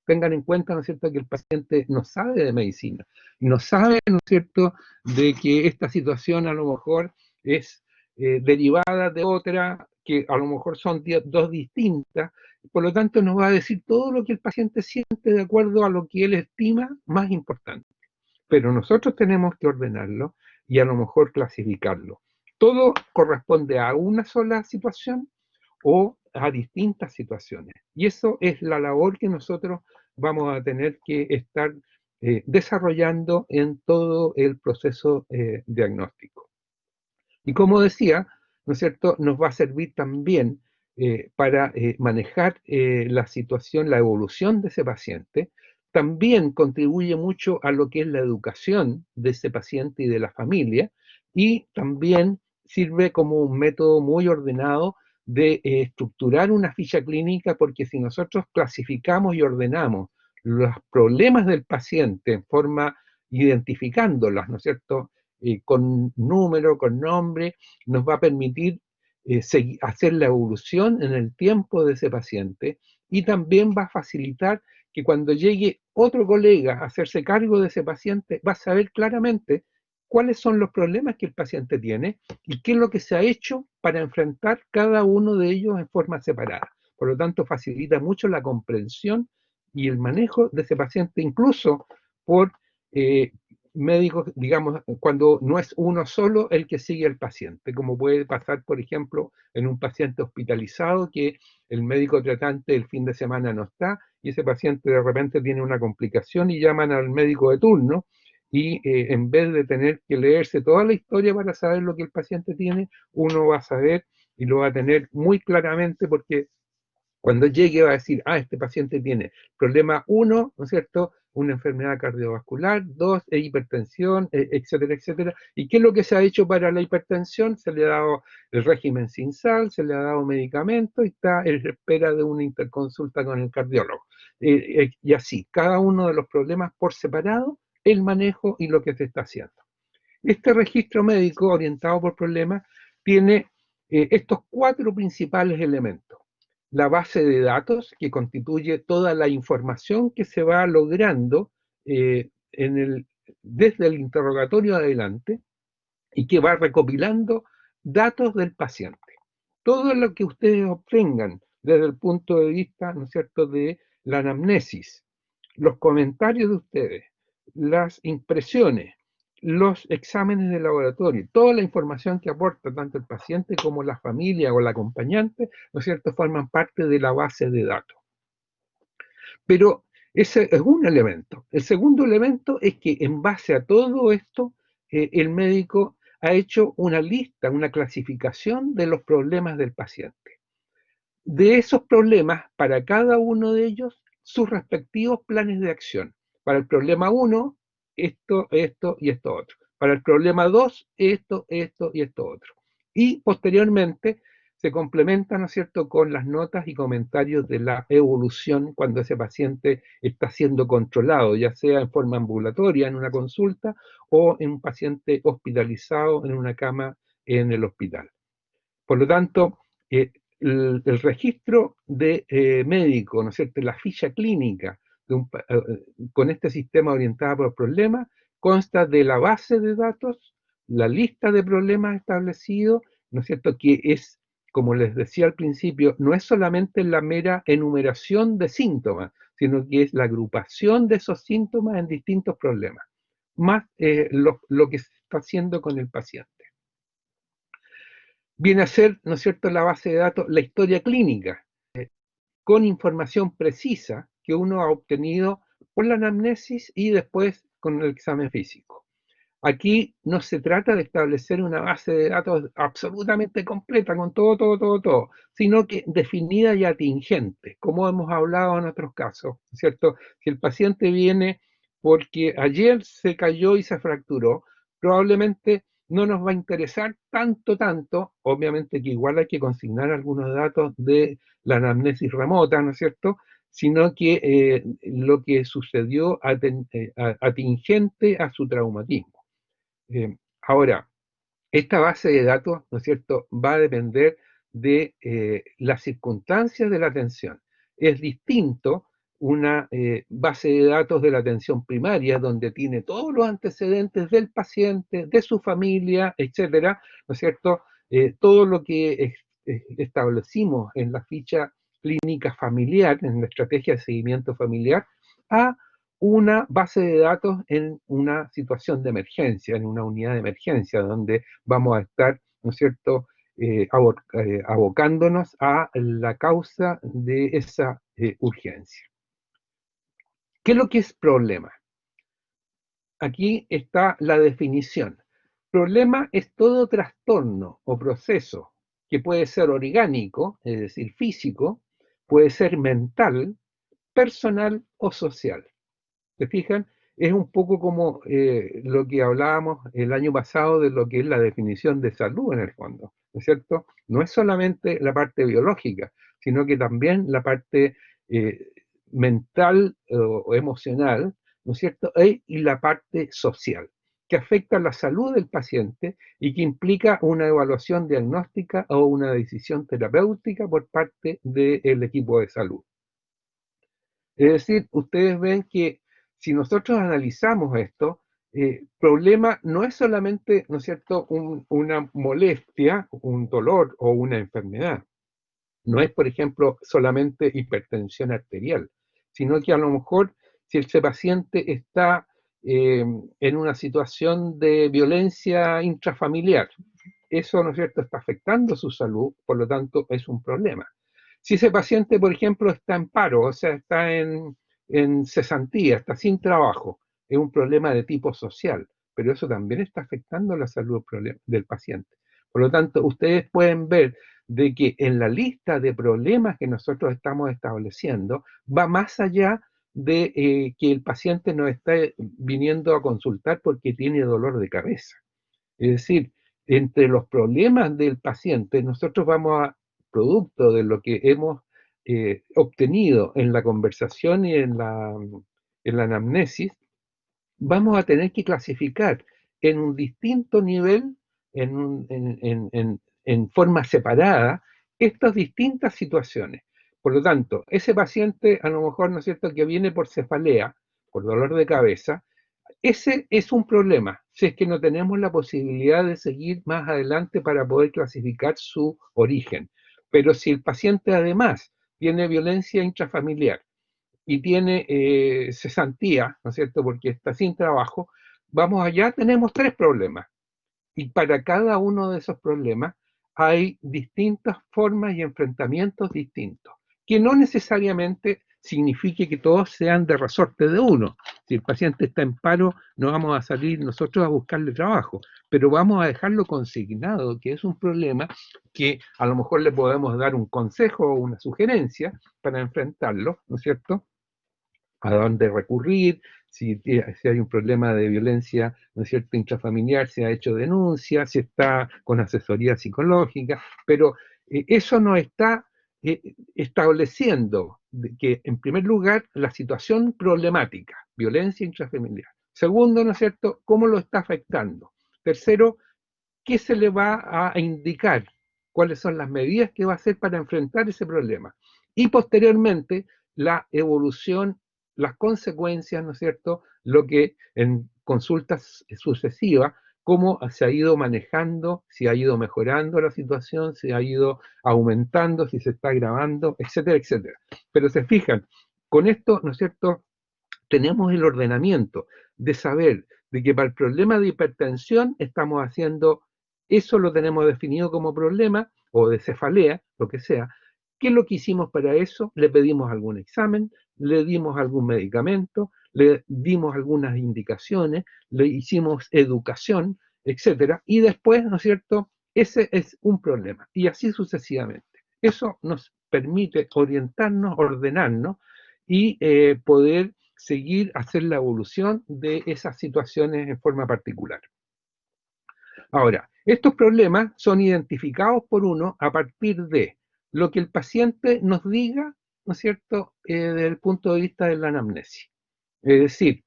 [SPEAKER 1] Tengan en cuenta, ¿no es cierto?, que el paciente no sabe de medicina, no sabe, ¿no es cierto?, de que esta situación a lo mejor es derivada de otra, que a lo mejor son dos distintas, por lo tanto nos va a decir todo lo que el paciente siente de acuerdo a lo que él estima más importante. Pero nosotros tenemos que ordenarlo y a lo mejor clasificarlo. Todo corresponde a una sola situación o a distintas situaciones. Y eso es la labor que nosotros vamos a tener que estar desarrollando en todo el proceso diagnóstico. Y como decía, ¿no es cierto?, nos va a servir también para manejar la situación, la evolución de ese paciente. También contribuye mucho a lo que es la educación de ese paciente y de la familia, y también sirve como un método muy ordenado de estructurar una ficha clínica, porque si nosotros clasificamos y ordenamos los problemas del paciente en forma identificándolas, ¿no es cierto?, con número, con nombre, nos va a permitir hacer la evolución en el tiempo de ese paciente, y también va a facilitar que cuando llegue otro colega a hacerse cargo de ese paciente, va a saber claramente cuáles son los problemas que el paciente tiene y qué es lo que se ha hecho para enfrentar cada uno de ellos en forma separada. Por lo tanto, facilita mucho la comprensión y el manejo de ese paciente, incluso por eh, médicos, digamos, cuando no es uno solo el que sigue al paciente, como puede pasar, por ejemplo, en un paciente hospitalizado, que el médico tratante el fin de semana no está y ese paciente de repente tiene una complicación y llaman al médico de turno, y en vez de tener que leerse toda la historia para saber lo que el paciente tiene, uno va a saber y lo va a tener muy claramente, porque cuando llegue va a decir, este paciente tiene problema 1, ¿no es cierto?, una enfermedad cardiovascular, 2, hipertensión, etcétera, etcétera. ¿Y qué es lo que se ha hecho para la hipertensión? Se le ha dado el régimen sin sal, se le ha dado medicamento y está en espera de una interconsulta con el cardiólogo. Y así, cada uno de los problemas por separado, el manejo y lo que se está haciendo. Este registro médico orientado por problemas tiene estos 4 principales elementos. La base de datos, que constituye toda la información que se va logrando desde el interrogatorio adelante, y que va recopilando datos del paciente. Todo lo que ustedes obtengan desde el punto de vista, ¿no es cierto?, de la anamnesis, los comentarios de ustedes, las impresiones, los exámenes de laboratorio, toda la información que aporta tanto el paciente como la familia o el acompañante, ¿no es cierto?, forman parte de la base de datos. Pero ese es un elemento. El segundo elemento es que en base a todo esto, el médico ha hecho una lista, una clasificación de los problemas del paciente. De esos problemas, para cada uno de ellos, sus respectivos planes de acción. Para el problema 1, esto y esto otro. Para el problema 2, esto y esto otro. Y posteriormente se complementa, ¿no es cierto?, con las notas y comentarios de la evolución cuando ese paciente está siendo controlado, ya sea en forma ambulatoria en una consulta o en un paciente hospitalizado en una cama en el hospital. Por lo tanto, el registro de médico, ¿no es cierto?, la ficha clínica con este sistema orientado por problemas, consta de la base de datos, la lista de problemas establecidos, ¿no es cierto?, que es, como les decía al principio, no es solamente la mera enumeración de síntomas, sino que es la agrupación de esos síntomas en distintos problemas, más lo que se está haciendo con el paciente. Viene a ser, ¿no es cierto?, la base de datos, la historia clínica, con información precisa que uno ha obtenido por la anamnesis y después con el examen físico. Aquí no se trata de establecer una base de datos absolutamente completa con todo, sino que definida y atingente, como hemos hablado en otros casos, ¿cierto? Si el paciente viene porque ayer se cayó y se fracturó, probablemente no nos va a interesar tanto, obviamente que igual hay que consignar algunos datos de la anamnesis remota, ¿no es cierto? Sino que lo que sucedió atingente a su traumatismo. Ahora, esta base de datos, ¿no es cierto?, va a depender de las circunstancias de la atención. Es distinto una base de datos de la atención primaria, donde tiene todos los antecedentes del paciente, de su familia, etcétera, ¿no es cierto? Todo lo que establecimos en la ficha clínica familiar, en la estrategia de seguimiento familiar, a una base de datos en una situación de emergencia, en una unidad de emergencia, donde vamos a estar, ¿no es cierto?, abocándonos a la causa de esa urgencia. ¿Qué es lo que es problema? Aquí está la definición. Problema es todo trastorno o proceso que puede ser orgánico, es decir, físico, puede ser mental, personal o social. ¿Se fijan? Es un poco como lo que hablábamos el año pasado de lo que es la definición de salud en el fondo, ¿no es cierto? No es solamente la parte biológica, sino que también la parte eh, mental o emocional, ¿no es cierto? Y la parte social, que afecta la salud del paciente y que implica una evaluación diagnóstica o una decisión terapéutica por parte del equipo de salud. Es decir, ustedes ven que si nosotros analizamos esto, problema no es solamente, ¿no es cierto?, una molestia, un dolor o una enfermedad. No es, por ejemplo, solamente hipertensión arterial, sino que a lo mejor si ese paciente está en una situación de violencia intrafamiliar, eso, ¿no es cierto?, está afectando su salud, por lo tanto es un problema. Si ese paciente, por ejemplo, está en paro, o sea, está en cesantía, está sin trabajo, es un problema de tipo social, pero eso también está afectando la salud del paciente. Por lo tanto, ustedes pueden ver de que en la lista de problemas que nosotros estamos estableciendo va más allá de que el paciente nos está viniendo a consultar porque tiene dolor de cabeza. Es decir, entre los problemas del paciente, nosotros vamos a, producto de lo que hemos obtenido en la conversación y en la anamnesis, vamos a tener que clasificar en un distinto nivel, en forma separada, estas distintas situaciones. Por lo tanto, ese paciente, a lo mejor, ¿no es cierto?, que viene por cefalea, por dolor de cabeza, ese es un problema, si es que no tenemos la posibilidad de seguir más adelante para poder clasificar su origen. Pero si el paciente además tiene violencia intrafamiliar y tiene cesantía, ¿no es cierto?, porque está sin trabajo, vamos allá, tenemos tres problemas. Y para cada uno de esos problemas hay distintas formas y enfrentamientos distintos, que no necesariamente signifique que todos sean de resorte de uno. Si el paciente está en paro, no vamos a salir nosotros a buscarle trabajo, pero vamos a dejarlo consignado, que es un problema que a lo mejor le podemos dar un consejo o una sugerencia para enfrentarlo, ¿no es cierto?, a dónde recurrir, si hay un problema de violencia, ¿no es cierto?, intrafamiliar, si ha hecho denuncia, si está con asesoría psicológica, pero eso no está estableciendo que, en primer lugar, la situación problemática, violencia intrafamiliar. Segundo, ¿no es cierto?, cómo lo está afectando. Tercero, qué se le va a indicar, cuáles son las medidas que va a hacer para enfrentar ese problema. Y posteriormente, la evolución, las consecuencias, ¿no es cierto?, lo que en consultas sucesivas, cómo se ha ido manejando, si ha ido mejorando la situación, si ha ido aumentando, si se está agravando, etcétera, etcétera. Pero se fijan, con esto, ¿no es cierto?, tenemos el ordenamiento de saber de que para el problema de hipertensión estamos haciendo, eso lo tenemos definido como problema, o de cefalea, lo que sea. ¿Qué es lo que hicimos para eso? Le pedimos algún examen, le dimos algún medicamento, le dimos algunas indicaciones, le hicimos educación, etcétera, y después, ¿no es cierto?, ese es un problema, y así sucesivamente. Eso nos permite orientarnos, ordenarnos y poder seguir, hacer la evolución de esas situaciones en forma particular. Ahora, estos problemas son identificados por uno a partir de lo que el paciente nos diga, ¿no es cierto?, desde el punto de vista de la anamnesis. Es decir,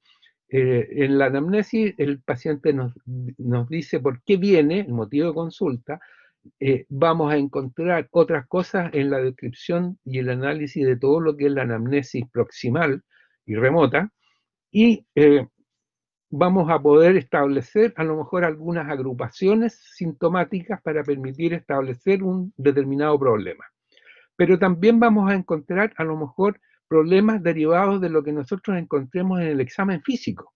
[SPEAKER 1] en la anamnesis el paciente nos dice por qué viene, el motivo de consulta. Vamos a encontrar otras cosas en la descripción y el análisis de todo lo que es la anamnesis proximal y remota, y vamos a poder establecer a lo mejor algunas agrupaciones sintomáticas para permitir establecer un determinado problema. Pero también vamos a encontrar a lo mejor problemas derivados de lo que nosotros encontremos en el examen físico.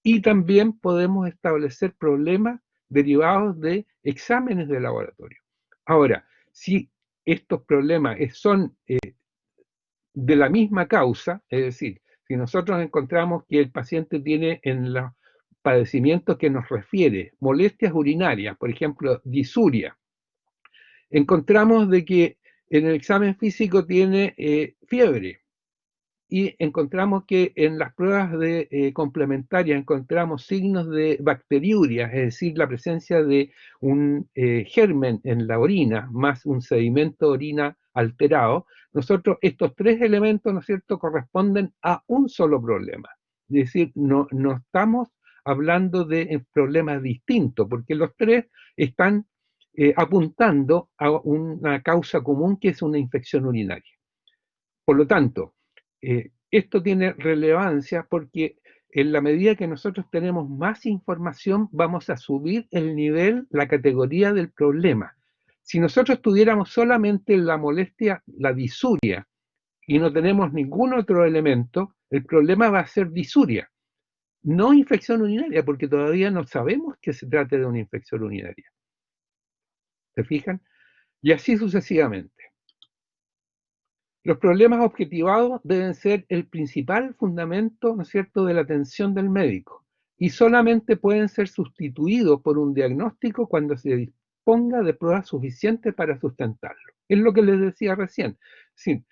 [SPEAKER 1] Y también podemos establecer problemas derivados de exámenes de laboratorio. Ahora, si estos problemas son de la misma causa, es decir, si nosotros encontramos que el paciente tiene en los padecimientos que nos refiere molestias urinarias, por ejemplo, disuria, encontramos de que en el examen físico tiene fiebre, y encontramos que en las pruebas complementarias encontramos signos de bacteriuria, es decir, la presencia de un germen en la orina, más un sedimento de orina alterado. Nosotros, estos tres elementos, ¿no es cierto?, corresponden a un solo problema. Es decir, no estamos hablando de problemas distintos, porque los tres están apuntando a una causa común, que es una infección urinaria. Por lo tanto, esto tiene relevancia porque en la medida que nosotros tenemos más información, vamos a subir el nivel, la categoría del problema. Si nosotros tuviéramos solamente la molestia, la disuria, y no tenemos ningún otro elemento, el problema va a ser disuria, no infección urinaria, porque todavía no sabemos que se trate de una infección urinaria. ¿Se fijan? Y así sucesivamente. Los problemas objetivados deben ser el principal fundamento, ¿no es cierto?, de la atención del médico, y solamente pueden ser sustituidos por un diagnóstico cuando se disponga de pruebas suficientes para sustentarlo. Es lo que les decía recién. Sí,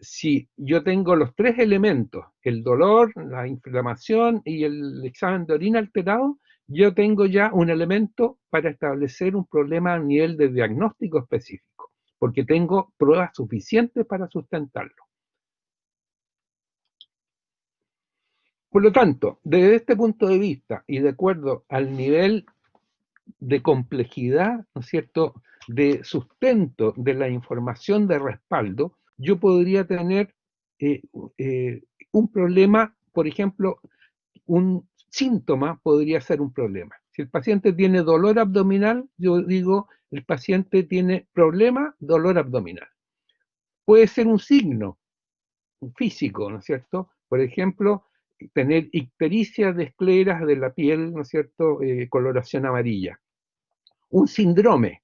[SPEAKER 1] si yo tengo los tres elementos, el dolor, la inflamación y el examen de orina alterado, yo tengo ya un elemento para establecer un problema a nivel de diagnóstico específico, porque tengo pruebas suficientes para sustentarlo. Por lo tanto, desde este punto de vista y de acuerdo al nivel de complejidad, ¿no es cierto?, de sustento de la información de respaldo, yo podría tener un problema, por ejemplo, un síntoma podría ser un problema. Si el paciente tiene dolor abdominal, yo digo, el paciente tiene problema, dolor abdominal. Puede ser un signo físico, ¿no es cierto? Por ejemplo, tener ictericia de escleras de la piel, ¿no es cierto?, coloración amarilla. Un síndrome.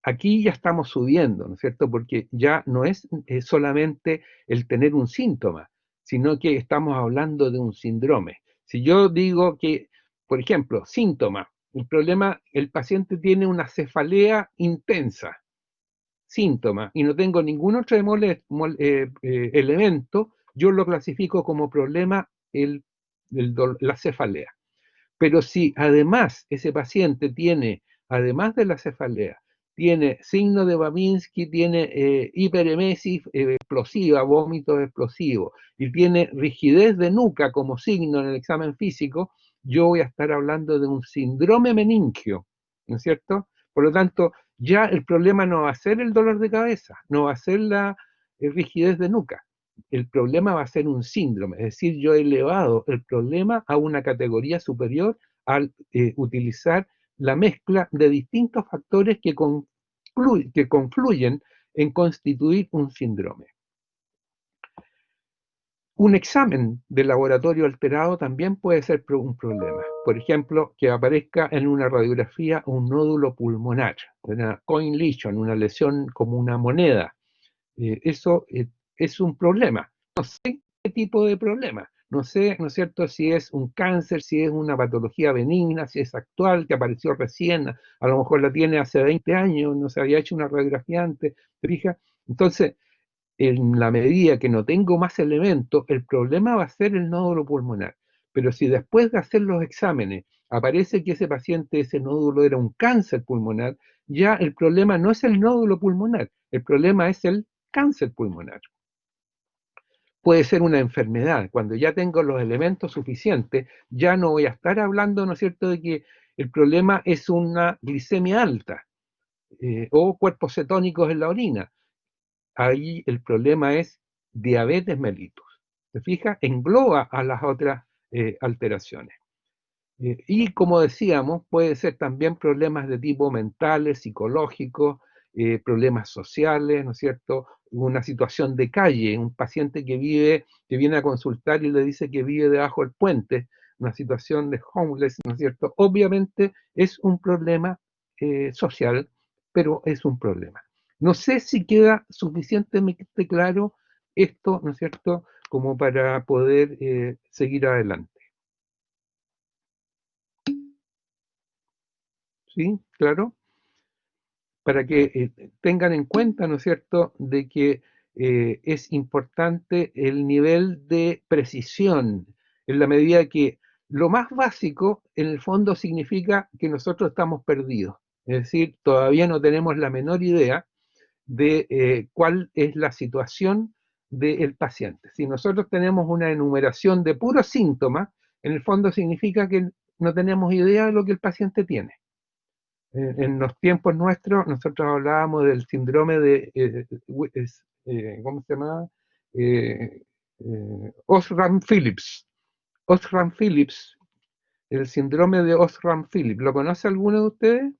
[SPEAKER 1] Aquí ya estamos subiendo, ¿no es cierto? Porque ya no es solamente el tener un síntoma, sino que estamos hablando de un síndrome. Si yo digo que, por ejemplo, síntoma, el problema, el paciente tiene una cefalea intensa, síntoma, y no tengo ningún otro elemento, yo lo clasifico como problema la cefalea. Pero si además ese paciente tiene, además de la cefalea, tiene signo de Babinski, tiene hiperemesis explosiva, vómitos explosivos, y tiene rigidez de nuca como signo en el examen físico, yo voy a estar hablando de un síndrome meningio, ¿no es cierto? Por lo tanto, ya el problema no va a ser el dolor de cabeza, no va a ser la rigidez de nuca. El problema va a ser un síndrome, es decir, yo he elevado el problema a una categoría superior al utilizar la mezcla de distintos factores que confluyen en constituir un síndrome. Un examen de laboratorio alterado también puede ser un problema. Por ejemplo, que aparezca en una radiografía un nódulo pulmonar, una coin lesion, una lesión como una moneda. Eso es un problema. No sé qué tipo de problema. no sé, ¿no es cierto?, si es un cáncer, si es una patología benigna, si es actual, que apareció recién, a lo mejor la tiene hace 20 años, no se había hecho una radiografía antes, ¿te fijas? Entonces, en la medida que no tengo más elementos, el problema va a ser el nódulo pulmonar. Pero si después de hacer los exámenes aparece que ese paciente, ese nódulo era un cáncer pulmonar, ya el problema no es el nódulo pulmonar, el problema es el cáncer pulmonar. Puede ser una enfermedad. Cuando ya tengo los elementos suficientes, ya no voy a estar hablando, ¿no es cierto?, de que el problema es una glicemia alta o cuerpos cetónicos en la orina. Ahí el problema es diabetes mellitus. ¿Se fija? Engloba a las otras alteraciones. Y como decíamos, puede ser también problemas de tipo mentales, psicológicos, problemas sociales, ¿no es cierto? Una situación de calle, un paciente que vive, que viene a consultar y le dice que vive debajo del puente, una situación de homeless, ¿no es cierto? Obviamente es un problema social, pero es un problema. No sé si queda suficientemente claro esto, ¿no es cierto?, como para poder seguir adelante. ¿Sí? Claro. Para que tengan en cuenta, ¿no es cierto?, de que es importante el nivel de precisión, en la medida que lo más básico, en el fondo, significa que nosotros estamos perdidos. Es decir, todavía no tenemos la menor idea de cuál es la situación del paciente. Si nosotros tenemos una enumeración de puros síntomas, en el fondo significa que no tenemos idea de lo que el paciente tiene. En los tiempos nuestros, nosotros hablábamos del síndrome de, ¿cómo se llama? Eh, Osram-Phillips. Osram-Phillips, el síndrome de Osram-Phillips. ¿Lo conoce alguno de ustedes?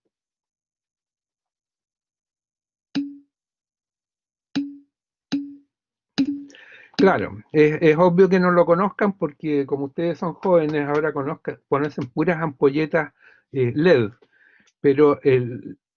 [SPEAKER 1] Claro, es obvio que no lo conozcan porque como ustedes son jóvenes, ahora conocen puras ampolletas LED. Pero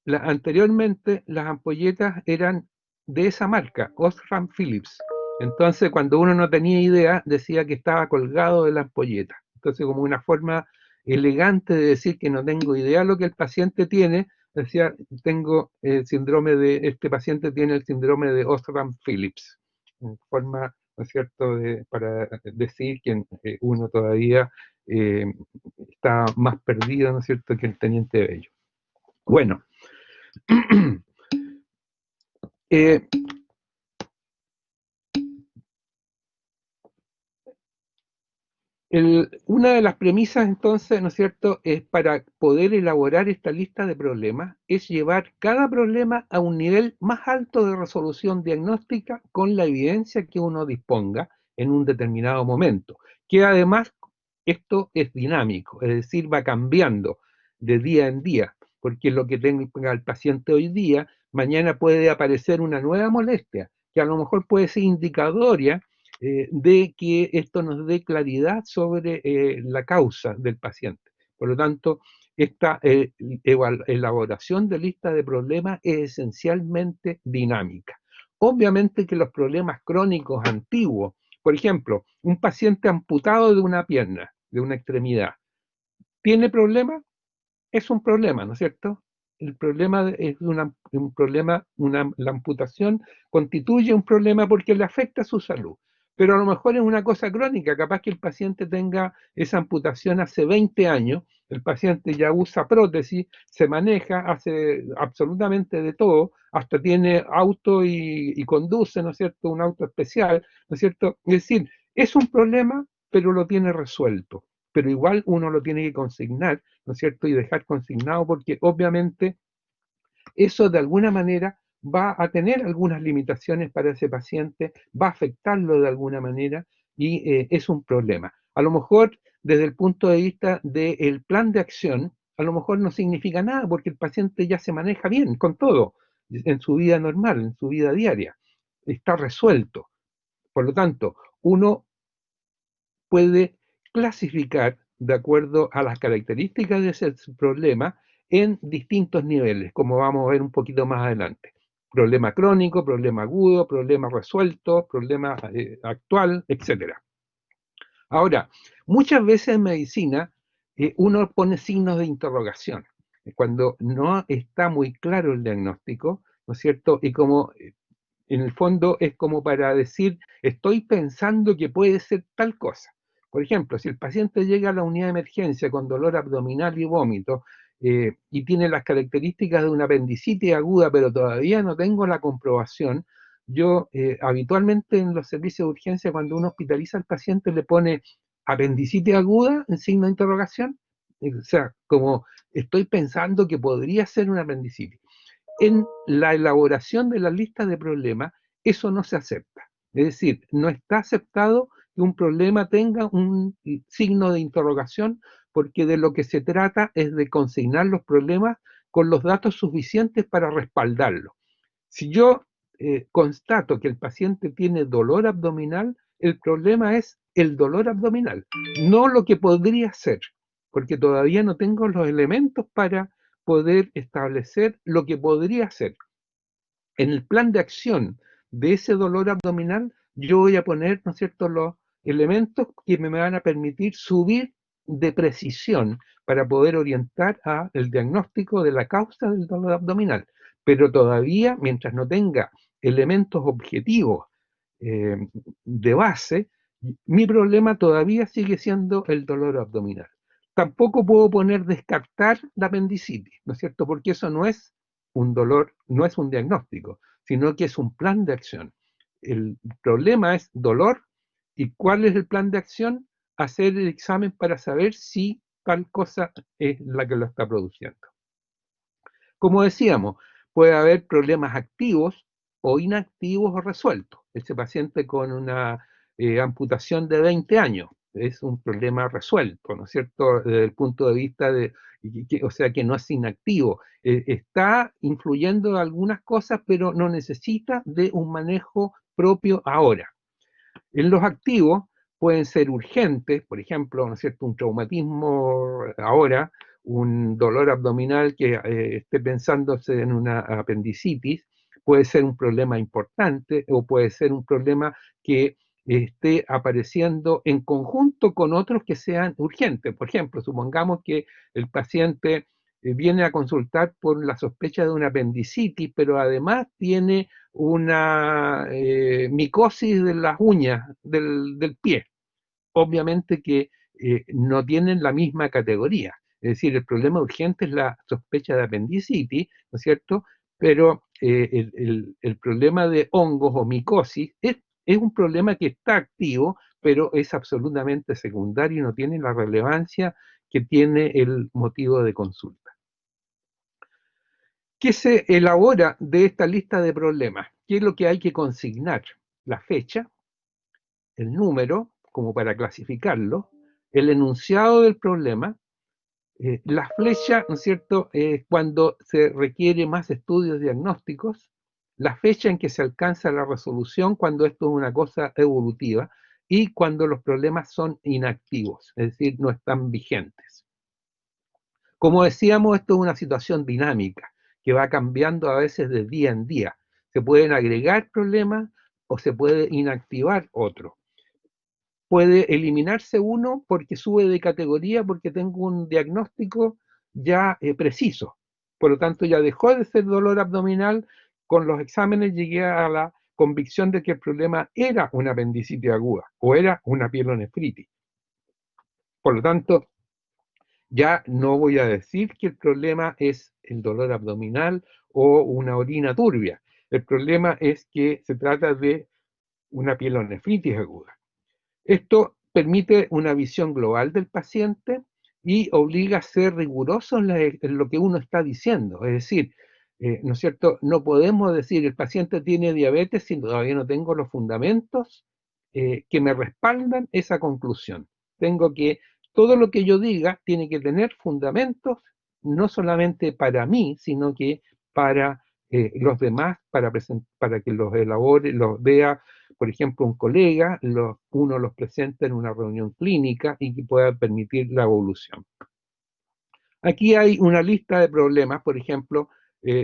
[SPEAKER 1] anteriormente las ampolletas eran de esa marca, Osram Phillips. Entonces, cuando uno no tenía idea, decía que estaba colgado de la ampolleta. Entonces, como una forma elegante de decir que no tengo idea de lo que el paciente tiene, decía, tengo el síndrome de, este paciente tiene el síndrome de Osram Phillips. En forma, ¿no es cierto?, para decir que uno todavía eh, está más perdido, ¿no es cierto?, que el teniente Bello. Bueno, eh, una de las premisas entonces, ¿no es cierto?, es para poder elaborar esta lista de problemas, es llevar cada problema a un nivel más alto de resolución diagnóstica con la evidencia que uno disponga en un determinado momento, que además esto es dinámico, es decir, va cambiando de día en día, porque lo que tenga el paciente hoy día, mañana puede aparecer una nueva molestia, que a lo mejor puede ser indicatoria de que esto nos dé claridad sobre la causa del paciente. Por lo tanto, esta elaboración de lista de problemas es esencialmente dinámica. Obviamente que los problemas crónicos antiguos, por ejemplo, un paciente amputado de una pierna, de una extremidad, ¿tiene problema? Es un problema, ¿no es cierto? El problema es un problema, la amputación constituye un problema porque le afecta a su salud. Pero a lo mejor es una cosa crónica, capaz que el paciente tenga esa amputación hace 20 años, el paciente ya usa prótesis, se maneja, hace absolutamente de todo, hasta tiene auto y conduce, ¿no es cierto?, un auto especial, ¿no es cierto? Es decir, es un problema, pero lo tiene resuelto. Pero igual uno lo tiene que consignar, ¿no es cierto?, y dejar consignado porque obviamente eso de alguna manera va a tener algunas limitaciones para ese paciente, va a afectarlo de alguna manera y es un problema. A lo mejor desde el punto de vista del plan de acción, a lo mejor no significa nada porque el paciente ya se maneja bien con todo en su vida normal, en su vida diaria, está resuelto. Por lo tanto, uno puede clasificar de acuerdo a las características de ese problema en distintos niveles, como vamos a ver un poquito más adelante. Problema crónico, problema agudo, problema resuelto, problema actual, etc. Ahora, muchas veces en medicina uno pone signos de interrogación cuando no está muy claro el diagnóstico, ¿no es cierto? Y como en el fondo es como para decir, estoy pensando que puede ser tal cosa. Por ejemplo, si el paciente llega a la unidad de emergencia con dolor abdominal y vómito y tiene las características de una apendicitis aguda, pero todavía no tengo la comprobación, yo habitualmente en los servicios de urgencia, cuando uno hospitaliza al paciente, le pone apendicitis aguda en signo de interrogación. O sea, como estoy pensando que podría ser una apendicitis. En la elaboración de la lista de problemas, eso no se acepta. Es decir, no está aceptado que un problema tenga un signo de interrogación, porque de lo que se trata es de consignar los problemas con los datos suficientes para respaldarlo. Si yo constato que el paciente tiene dolor abdominal, el problema es el dolor abdominal, no lo que podría ser, porque todavía no tengo los elementos para poder establecer lo que podría ser. En el plan de acción de ese dolor abdominal, yo voy a poner, ¿no es cierto?, los elementos que me van a permitir subir de precisión para poder orientar al diagnóstico de la causa del dolor abdominal. Pero todavía, mientras no tenga elementos objetivos eh, de base, mi problema todavía sigue siendo el dolor abdominal. Tampoco puedo poner descartar la apendicitis, ¿no es cierto? Porque eso no es un dolor, no es un diagnóstico, sino que es un plan de acción. El problema es dolor y cuál es el plan de acción, hacer el examen para saber si tal cosa es la que lo está produciendo. Como decíamos, puede haber problemas activos o inactivos o resueltos. Ese paciente con una amputación de 20 años es un problema resuelto, ¿no es cierto? Desde el punto de vista de, o sea, que no es inactivo. Está influyendo en algunas cosas, pero no necesita de un manejo propio ahora. En los activos pueden ser urgentes, por ejemplo, ¿no es cierto?, un traumatismo ahora, un dolor abdominal que esté pensándose en una apendicitis, puede ser un problema importante o puede ser un problema que esté apareciendo en conjunto con otros que sean urgentes. Por ejemplo, supongamos que el paciente viene a consultar por la sospecha de una apendicitis, pero además tiene una micosis de las uñas del pie. Obviamente que no tienen la misma categoría. Es decir, el problema urgente es la sospecha de apendicitis, ¿no es cierto? Pero el problema de hongos o micosis es un problema que está activo, pero es absolutamente secundario y no tiene la relevancia que tiene el motivo de consulta. ¿Qué se elabora de esta lista de problemas? ¿Qué es lo que hay que consignar? La fecha, el número, como para clasificarlo, el enunciado del problema, la flecha, ¿no es cierto?, cuando se requiere más estudios diagnósticos, la fecha en que se alcanza la resolución cuando esto es una cosa evolutiva y cuando los problemas son inactivos, es decir, no están vigentes. Como decíamos, esto es una situación dinámica que va cambiando a veces de día en día. Se pueden agregar problemas o se puede inactivar otro. Puede eliminarse uno porque sube de categoría, porque tengo un diagnóstico ya preciso. Por lo tanto, ya dejó de ser dolor abdominal. Con los exámenes llegué a la convicción de que el problema era una apendicitis aguda o era una pielonefritis. Por lo tanto, ya no voy a decir que el problema es el dolor abdominal o una orina turbia. El problema es que se trata de una pielonefritis aguda. Esto permite una visión global del paciente y obliga a ser riguroso en lo que uno está diciendo. Es decir, ¿no es cierto? No podemos decir el paciente tiene diabetes si todavía no tengo los fundamentos que me respaldan esa conclusión. Tengo que, todo lo que yo diga tiene que tener fundamentos, no solamente para mí, sino que para los demás, para que los elabore, los vea, por ejemplo, un colega, uno los presenta en una reunión clínica y que pueda permitir la evolución. Aquí hay una lista de problemas, por ejemplo,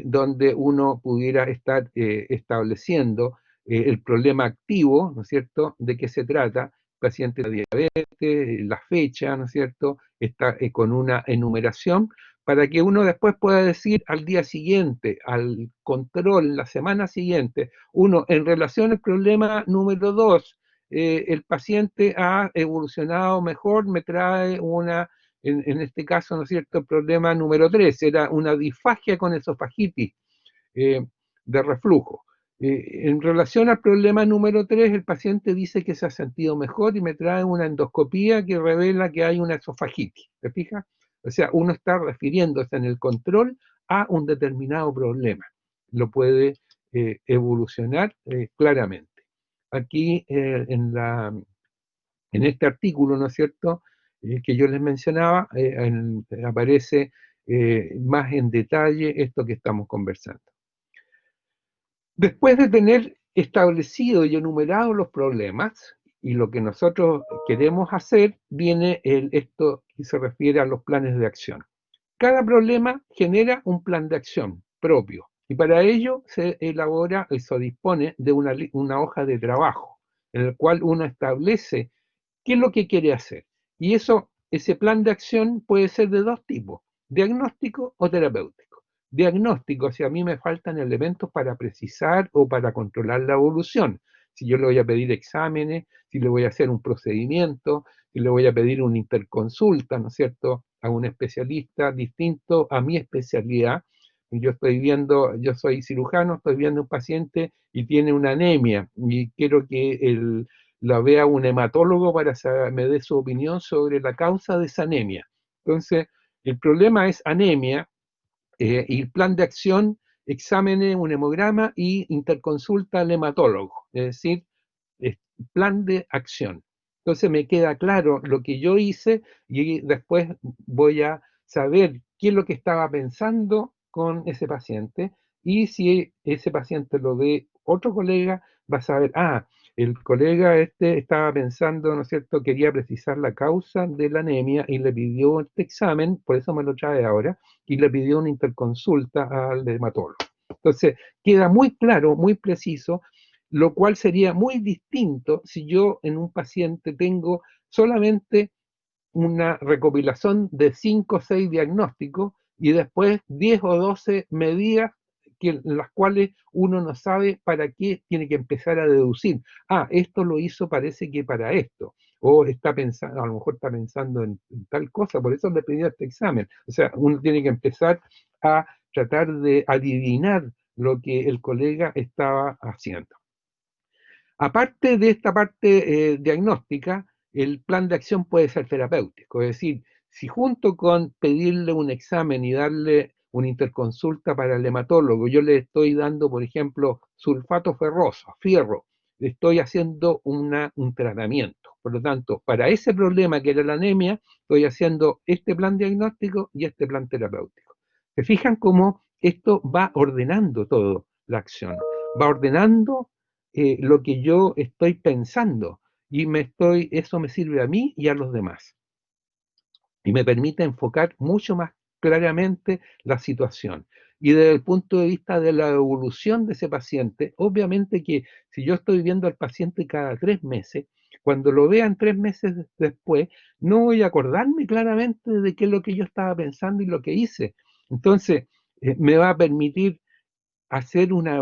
[SPEAKER 1] donde uno pudiera estar estableciendo el problema activo, ¿no es cierto?, de qué se trata, paciente de diabetes, la fecha, ¿no es cierto? Está con una enumeración para que uno después pueda decir al día siguiente, al control, la semana siguiente, uno, en relación al problema número 2, el paciente ha evolucionado mejor, me trae una, en este caso, ¿no es cierto?, el problema número 3 era una disfagia con esofagitis de reflujo. En relación al problema número 3, el paciente dice que se ha sentido mejor y me trae una endoscopía que revela que hay una esofagitis. ¿Te fijas? O sea, uno está refiriéndose en el control a un determinado problema. Lo puede evolucionar claramente. Aquí en este artículo, ¿no es cierto?, que yo les mencionaba, aparece más en detalle esto que estamos conversando. Después de tener establecido y enumerado los problemas y lo que nosotros queremos hacer, viene esto que se refiere a los planes de acción. Cada problema genera un plan de acción propio y para ello se elabora y se dispone de una hoja de trabajo en el cual uno establece qué es lo que quiere hacer. Y ese plan de acción puede ser de dos tipos, diagnóstico o terapéutico. Diagnóstico, si a mí me faltan elementos para precisar o para controlar la evolución. Si yo le voy a pedir exámenes, si le voy a hacer un procedimiento, si le voy a pedir una interconsulta, ¿no es cierto?, a un especialista distinto a mi especialidad. Yo soy cirujano, estoy viendo un paciente y tiene una anemia y quiero que la vea un hematólogo para que me dé su opinión sobre la causa de esa anemia. Entonces, el problema es anemia y el plan de acción, exámenes, un hemograma y interconsulta al hematólogo, es decir, plan de acción. Entonces me queda claro lo que yo hice y después voy a saber qué es lo que estaba pensando con ese paciente y si ese paciente lo ve otro colega, va a saber, el colega este estaba pensando, ¿no es cierto?, quería precisar la causa de la anemia y le pidió este examen, por eso me lo trae ahora, y le pidió una interconsulta al dermatólogo. Entonces, queda muy claro, muy preciso, lo cual sería muy distinto si yo en un paciente tengo solamente una recopilación de 5 o 6 diagnósticos y después 10 o 12 medidas en las cuales uno no sabe para qué tiene que empezar a deducir. Esto lo hizo parece que para esto, o está pensando, a lo mejor está pensando en tal cosa, por eso le pidió este examen. O sea, uno tiene que empezar a tratar de adivinar lo que el colega estaba haciendo. Aparte de esta parte diagnóstica, el plan de acción puede ser terapéutico, es decir, si junto con pedirle un examen y darle una interconsulta para el hematólogo, yo le estoy dando, por ejemplo, sulfato ferroso, fierro, le estoy haciendo un tratamiento. Por lo tanto, para ese problema que era la anemia, estoy haciendo este plan diagnóstico y este plan terapéutico. ¿Se fijan cómo esto va ordenando todo la acción? Va ordenando lo que yo estoy pensando y eso me sirve a mí y a los demás. Y me permite enfocar mucho más claramente la situación. Y desde el punto de vista de la evolución de ese paciente, obviamente que si yo estoy viendo al paciente cada 3 meses, cuando lo vean 3 meses después, no voy a acordarme claramente de qué es lo que yo estaba pensando y lo que hice. Entonces, me va a permitir hacer una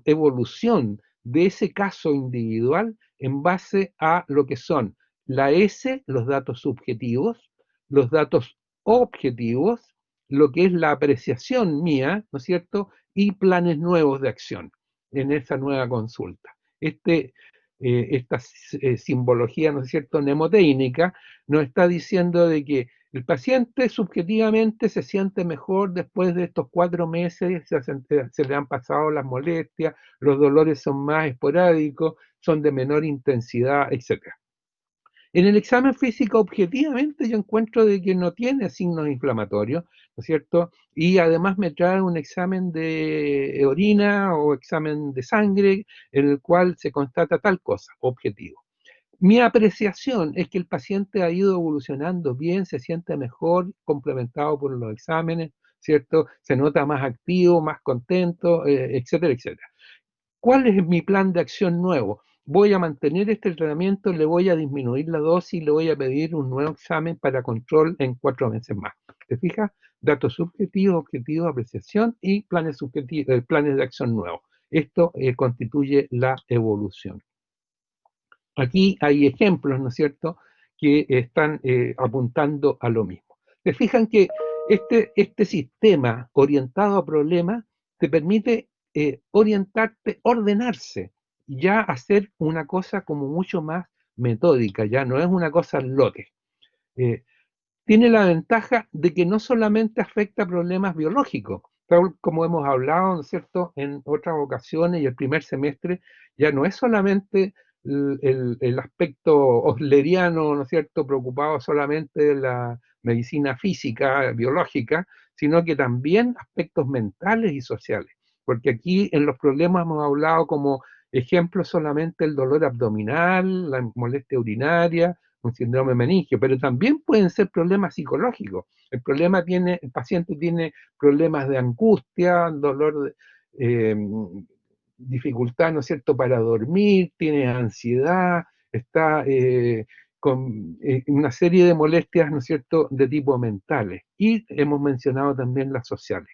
[SPEAKER 1] evolución de ese caso individual en base a lo que son la S, los datos subjetivos, los datos objetivos, lo que es la apreciación mía, ¿no es cierto? Y planes nuevos de acción en esa nueva consulta. Esta simbología, ¿no es cierto?, mnemotécnica, nos está diciendo de que el paciente subjetivamente se siente mejor después de estos 4 meses, se le han pasado las molestias, los dolores son más esporádicos, son de menor intensidad, etc. En el examen físico, objetivamente, yo encuentro de que no tiene signos inflamatorios, ¿no es cierto? Y además me trae un examen de orina o examen de sangre en el cual se constata tal cosa, objetivo. Mi apreciación es que el paciente ha ido evolucionando bien, se siente mejor, complementado por los exámenes, ¿cierto? Se nota más activo, más contento, etcétera, etcétera. ¿Cuál es mi plan de acción nuevo? voy a mantener este tratamiento, le voy a disminuir la dosis, le voy a pedir un nuevo examen para control en 4 meses más. ¿Te fijas? Datos subjetivos, objetivos, apreciación y planes subjetivos, planes de acción nuevos. Esto constituye la evolución. Aquí hay ejemplos, ¿no es cierto?, que están apuntando a lo mismo. Se fijan que este sistema orientado a problemas te permite orientarte, ordenarse, ya hacer una cosa como mucho más metódica, ya no es una cosa al lote. Tiene la ventaja de que no solamente afecta problemas biológicos, tal como hemos hablado, ¿no es cierto?, en otras ocasiones, y el primer semestre ya no es solamente el aspecto osleriano, ¿no es cierto?, preocupado solamente de la medicina física, biológica, sino que también aspectos mentales y sociales. Porque aquí en los problemas hemos hablado como ejemplo solamente el dolor abdominal, la molestia urinaria, un síndrome meningio, pero también pueden ser problemas psicológicos. El paciente tiene problemas de angustia, dolor, dificultad, ¿no es cierto?, para dormir, tiene ansiedad, está con una serie de molestias, ¿no es cierto?, de tipo mentales. Y hemos mencionado también las sociales.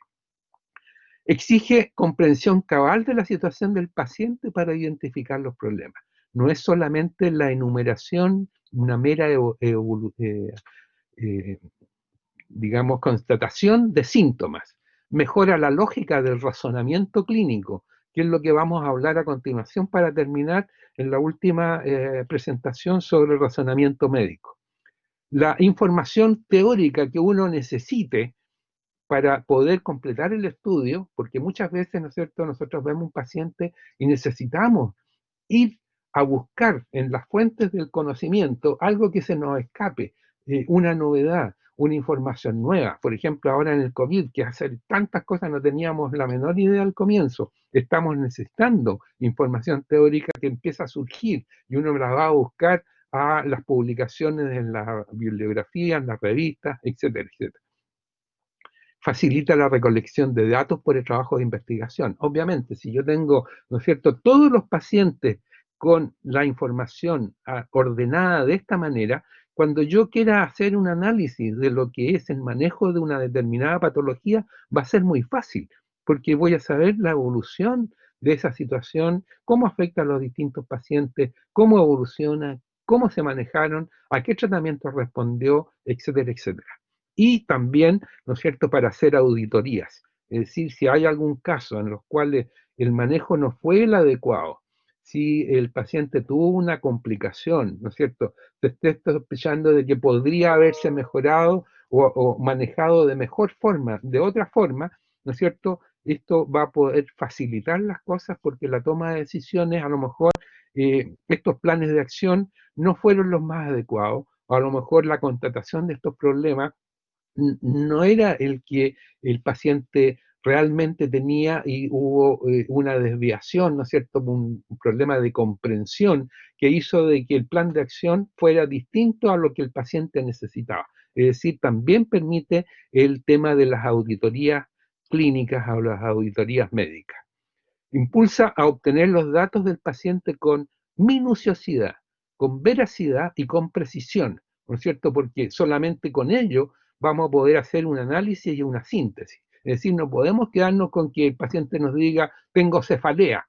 [SPEAKER 1] Exige comprensión cabal de la situación del paciente para identificar los problemas. No es solamente la enumeración, una mera digamos, constatación de síntomas. Mejora la lógica del razonamiento clínico, que es lo que vamos a hablar a continuación para terminar en la última presentación sobre el razonamiento médico. La información teórica que uno necesite para poder completar el estudio, porque muchas veces, ¿no es cierto?, nosotros vemos un paciente y necesitamos ir a buscar en las fuentes del conocimiento algo que se nos escape, una novedad, una información nueva. Por ejemplo, ahora en el COVID, que hacer tantas cosas no teníamos la menor idea al comienzo, estamos necesitando información teórica que empieza a surgir y uno la va a buscar a las publicaciones en la bibliografía, en las revistas, etcétera, etcétera. Facilita la recolección de datos por el trabajo de investigación. Obviamente, si yo tengo, ¿no es cierto?, todos los pacientes con la información ordenada de esta manera, cuando yo quiera hacer un análisis de lo que es el manejo de una determinada patología, va a ser muy fácil, porque voy a saber la evolución de esa situación, cómo afecta a los distintos pacientes, cómo evoluciona, cómo se manejaron, a qué tratamiento respondió, etcétera, etcétera. Y también, ¿no es cierto?, para hacer auditorías. Es decir, si hay algún caso en los cuales el manejo no fue el adecuado, si el paciente tuvo una complicación, ¿no es cierto?, se esté sospechando de que podría haberse mejorado o manejado de mejor forma, de otra forma, ¿no es cierto?, esto va a poder facilitar las cosas porque la toma de decisiones, a lo mejor estos planes de acción no fueron los más adecuados, o a lo mejor la constatación de estos problemas no era el que el paciente realmente tenía y hubo una desviación, ¿no es cierto?, un problema de comprensión que hizo de que el plan de acción fuera distinto a lo que el paciente necesitaba. Es decir, también permite el tema de las auditorías clínicas o las auditorías médicas. Impulsa a obtener los datos del paciente con minuciosidad, con veracidad y con precisión, ¿no es cierto? Porque solamente con ello vamos a poder hacer un análisis y una síntesis. Es decir, no podemos quedarnos con que el paciente nos diga, tengo cefalea.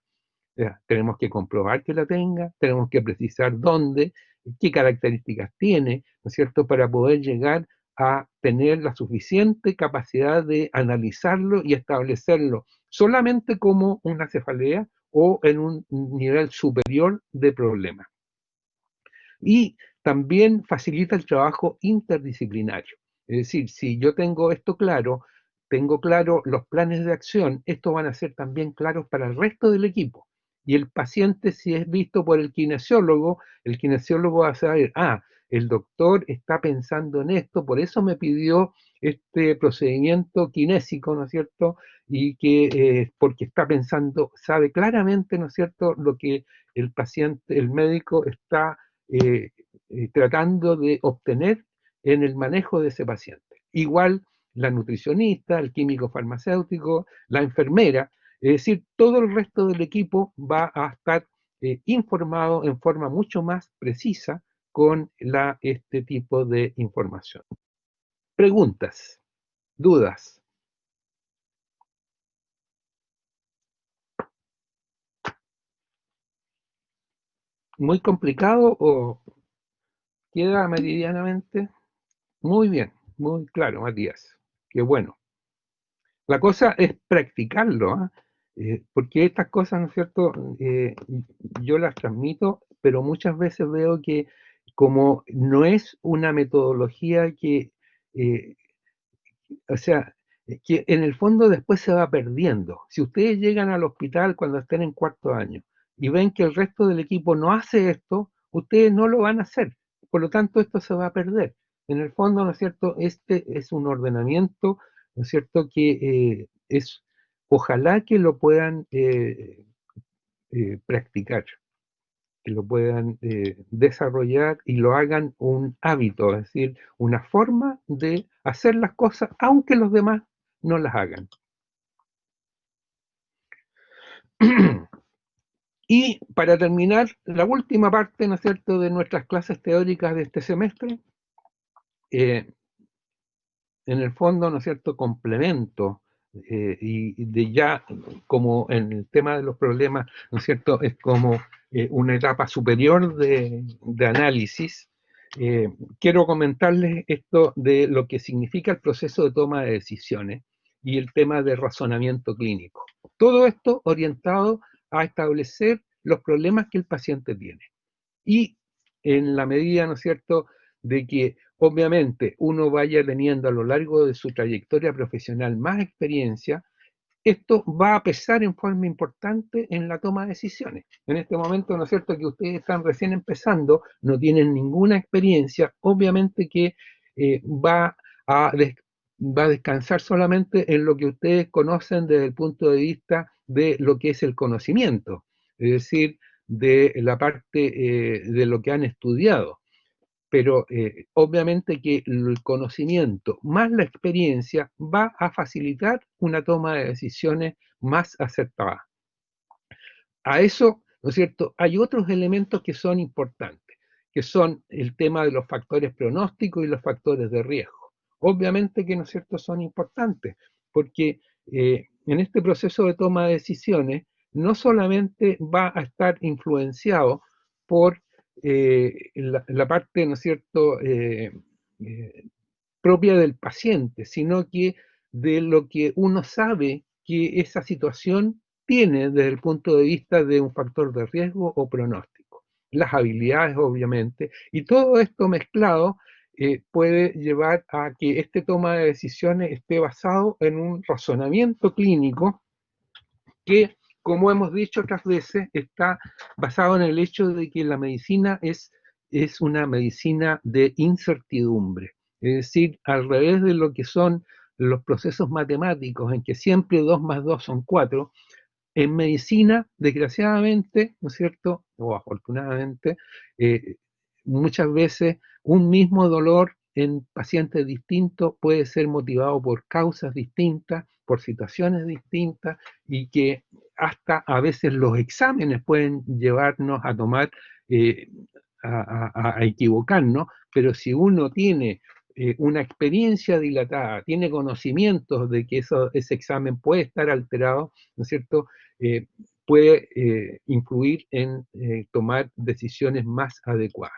[SPEAKER 1] Tenemos que comprobar que la tenga, tenemos que precisar dónde, qué características tiene, ¿no es cierto?, para poder llegar a tener la suficiente capacidad de analizarlo y establecerlo solamente como una cefalea o en un nivel superior de problema. Y también facilita el trabajo interdisciplinario. Es decir, si yo tengo esto claro, tengo claro los planes de acción, estos van a ser también claros para el resto del equipo. Y el paciente, si es visto por el kinesiólogo va a saber, el doctor está pensando en esto, por eso me pidió este procedimiento kinésico, ¿no es cierto? Y que porque está pensando, sabe claramente, ¿no es cierto?, lo que el paciente, el médico está eh, tratando de obtener en el manejo de ese paciente. Igual la nutricionista, el químico farmacéutico, la enfermera, es decir, todo el resto del equipo va a estar informado en forma mucho más precisa con este tipo de información. Preguntas, dudas. ¿Muy complicado o queda meridianamente? Muy bien, muy claro, Matías. Qué bueno. La cosa es practicarlo, ¿ah? Porque estas cosas, ¿no es cierto? Yo las transmito, pero muchas veces veo que como no es una metodología que eh, o sea, que en el fondo después se va perdiendo. Si ustedes llegan al hospital cuando estén en cuarto año y ven que el resto del equipo no hace esto, ustedes no lo van a hacer. Por lo tanto, esto se va a perder. En el fondo, ¿no es cierto? Este es un ordenamiento, ¿no es cierto? Que ojalá que lo puedan practicar, que lo puedan desarrollar y lo hagan un hábito, es decir, una forma de hacer las cosas aunque los demás no las hagan. Y para terminar, la última parte, ¿no es cierto?, de nuestras clases teóricas de este semestre, eh, en el fondo, ¿no es cierto?, complemento, y de ya como en el tema de los problemas, ¿no es cierto?, es como una etapa superior de análisis. Quiero comentarles esto de lo que significa el proceso de toma de decisiones y el tema de razonamiento clínico. Todo esto orientado a establecer los problemas que el paciente tiene. Y en la medida, ¿no es cierto?, de que obviamente uno vaya teniendo a lo largo de su trayectoria profesional más experiencia, esto va a pesar en forma importante en la toma de decisiones. En este momento, ¿no es cierto?, que ustedes están recién empezando, no tienen ninguna experiencia, obviamente que va a, va a descansar solamente en lo que ustedes conocen desde el punto de vista de lo que es el conocimiento, es decir, de la parte de lo que han estudiado. Pero obviamente que el conocimiento más la experiencia va a facilitar una toma de decisiones más acertada. A eso, ¿no es cierto?, hay otros elementos que son importantes, que son el tema de los factores pronósticos y los factores de riesgo. Obviamente que, ¿no es cierto?, son importantes, porque en este proceso de toma de decisiones no solamente va a estar influenciado por la parte, ¿no es cierto?, eh, propia del paciente, sino que de lo que uno sabe que esa situación tiene desde el punto de vista de un factor de riesgo o pronóstico. Las habilidades, obviamente, y todo esto mezclado puede llevar a que este toma de decisiones esté basado en un razonamiento clínico que, como hemos dicho otras veces, está basado en el hecho de que la medicina es una medicina de incertidumbre. Es decir, al revés de lo que son los procesos matemáticos, en que siempre 2 más 2 son 4, en medicina, desgraciadamente, ¿no es cierto?, o afortunadamente, eh, muchas veces un mismo dolor en pacientes distintos puede ser motivado por causas distintas, por situaciones distintas, y que hasta a veces los exámenes pueden llevarnos a tomar, eh, a equivocarnos, pero si uno tiene una experiencia dilatada, tiene conocimientos de que ese examen puede estar alterado, ¿no es cierto?, eh, puede influir en tomar decisiones más adecuadas.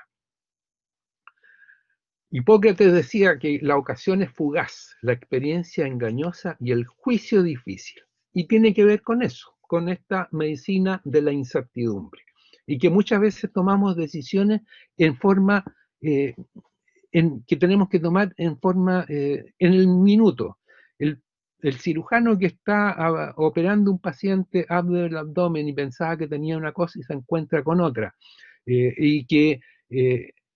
[SPEAKER 1] Hipócrates decía que la ocasión es fugaz, la experiencia engañosa y el juicio difícil. Y tiene que ver con eso, con esta medicina de la incertidumbre. Y que muchas veces tomamos decisiones en forma eh, que tenemos que tomar en forma, en el minuto. El, el cirujano que está operando un paciente abre el abdomen y pensaba que tenía una cosa y se encuentra con otra. Y que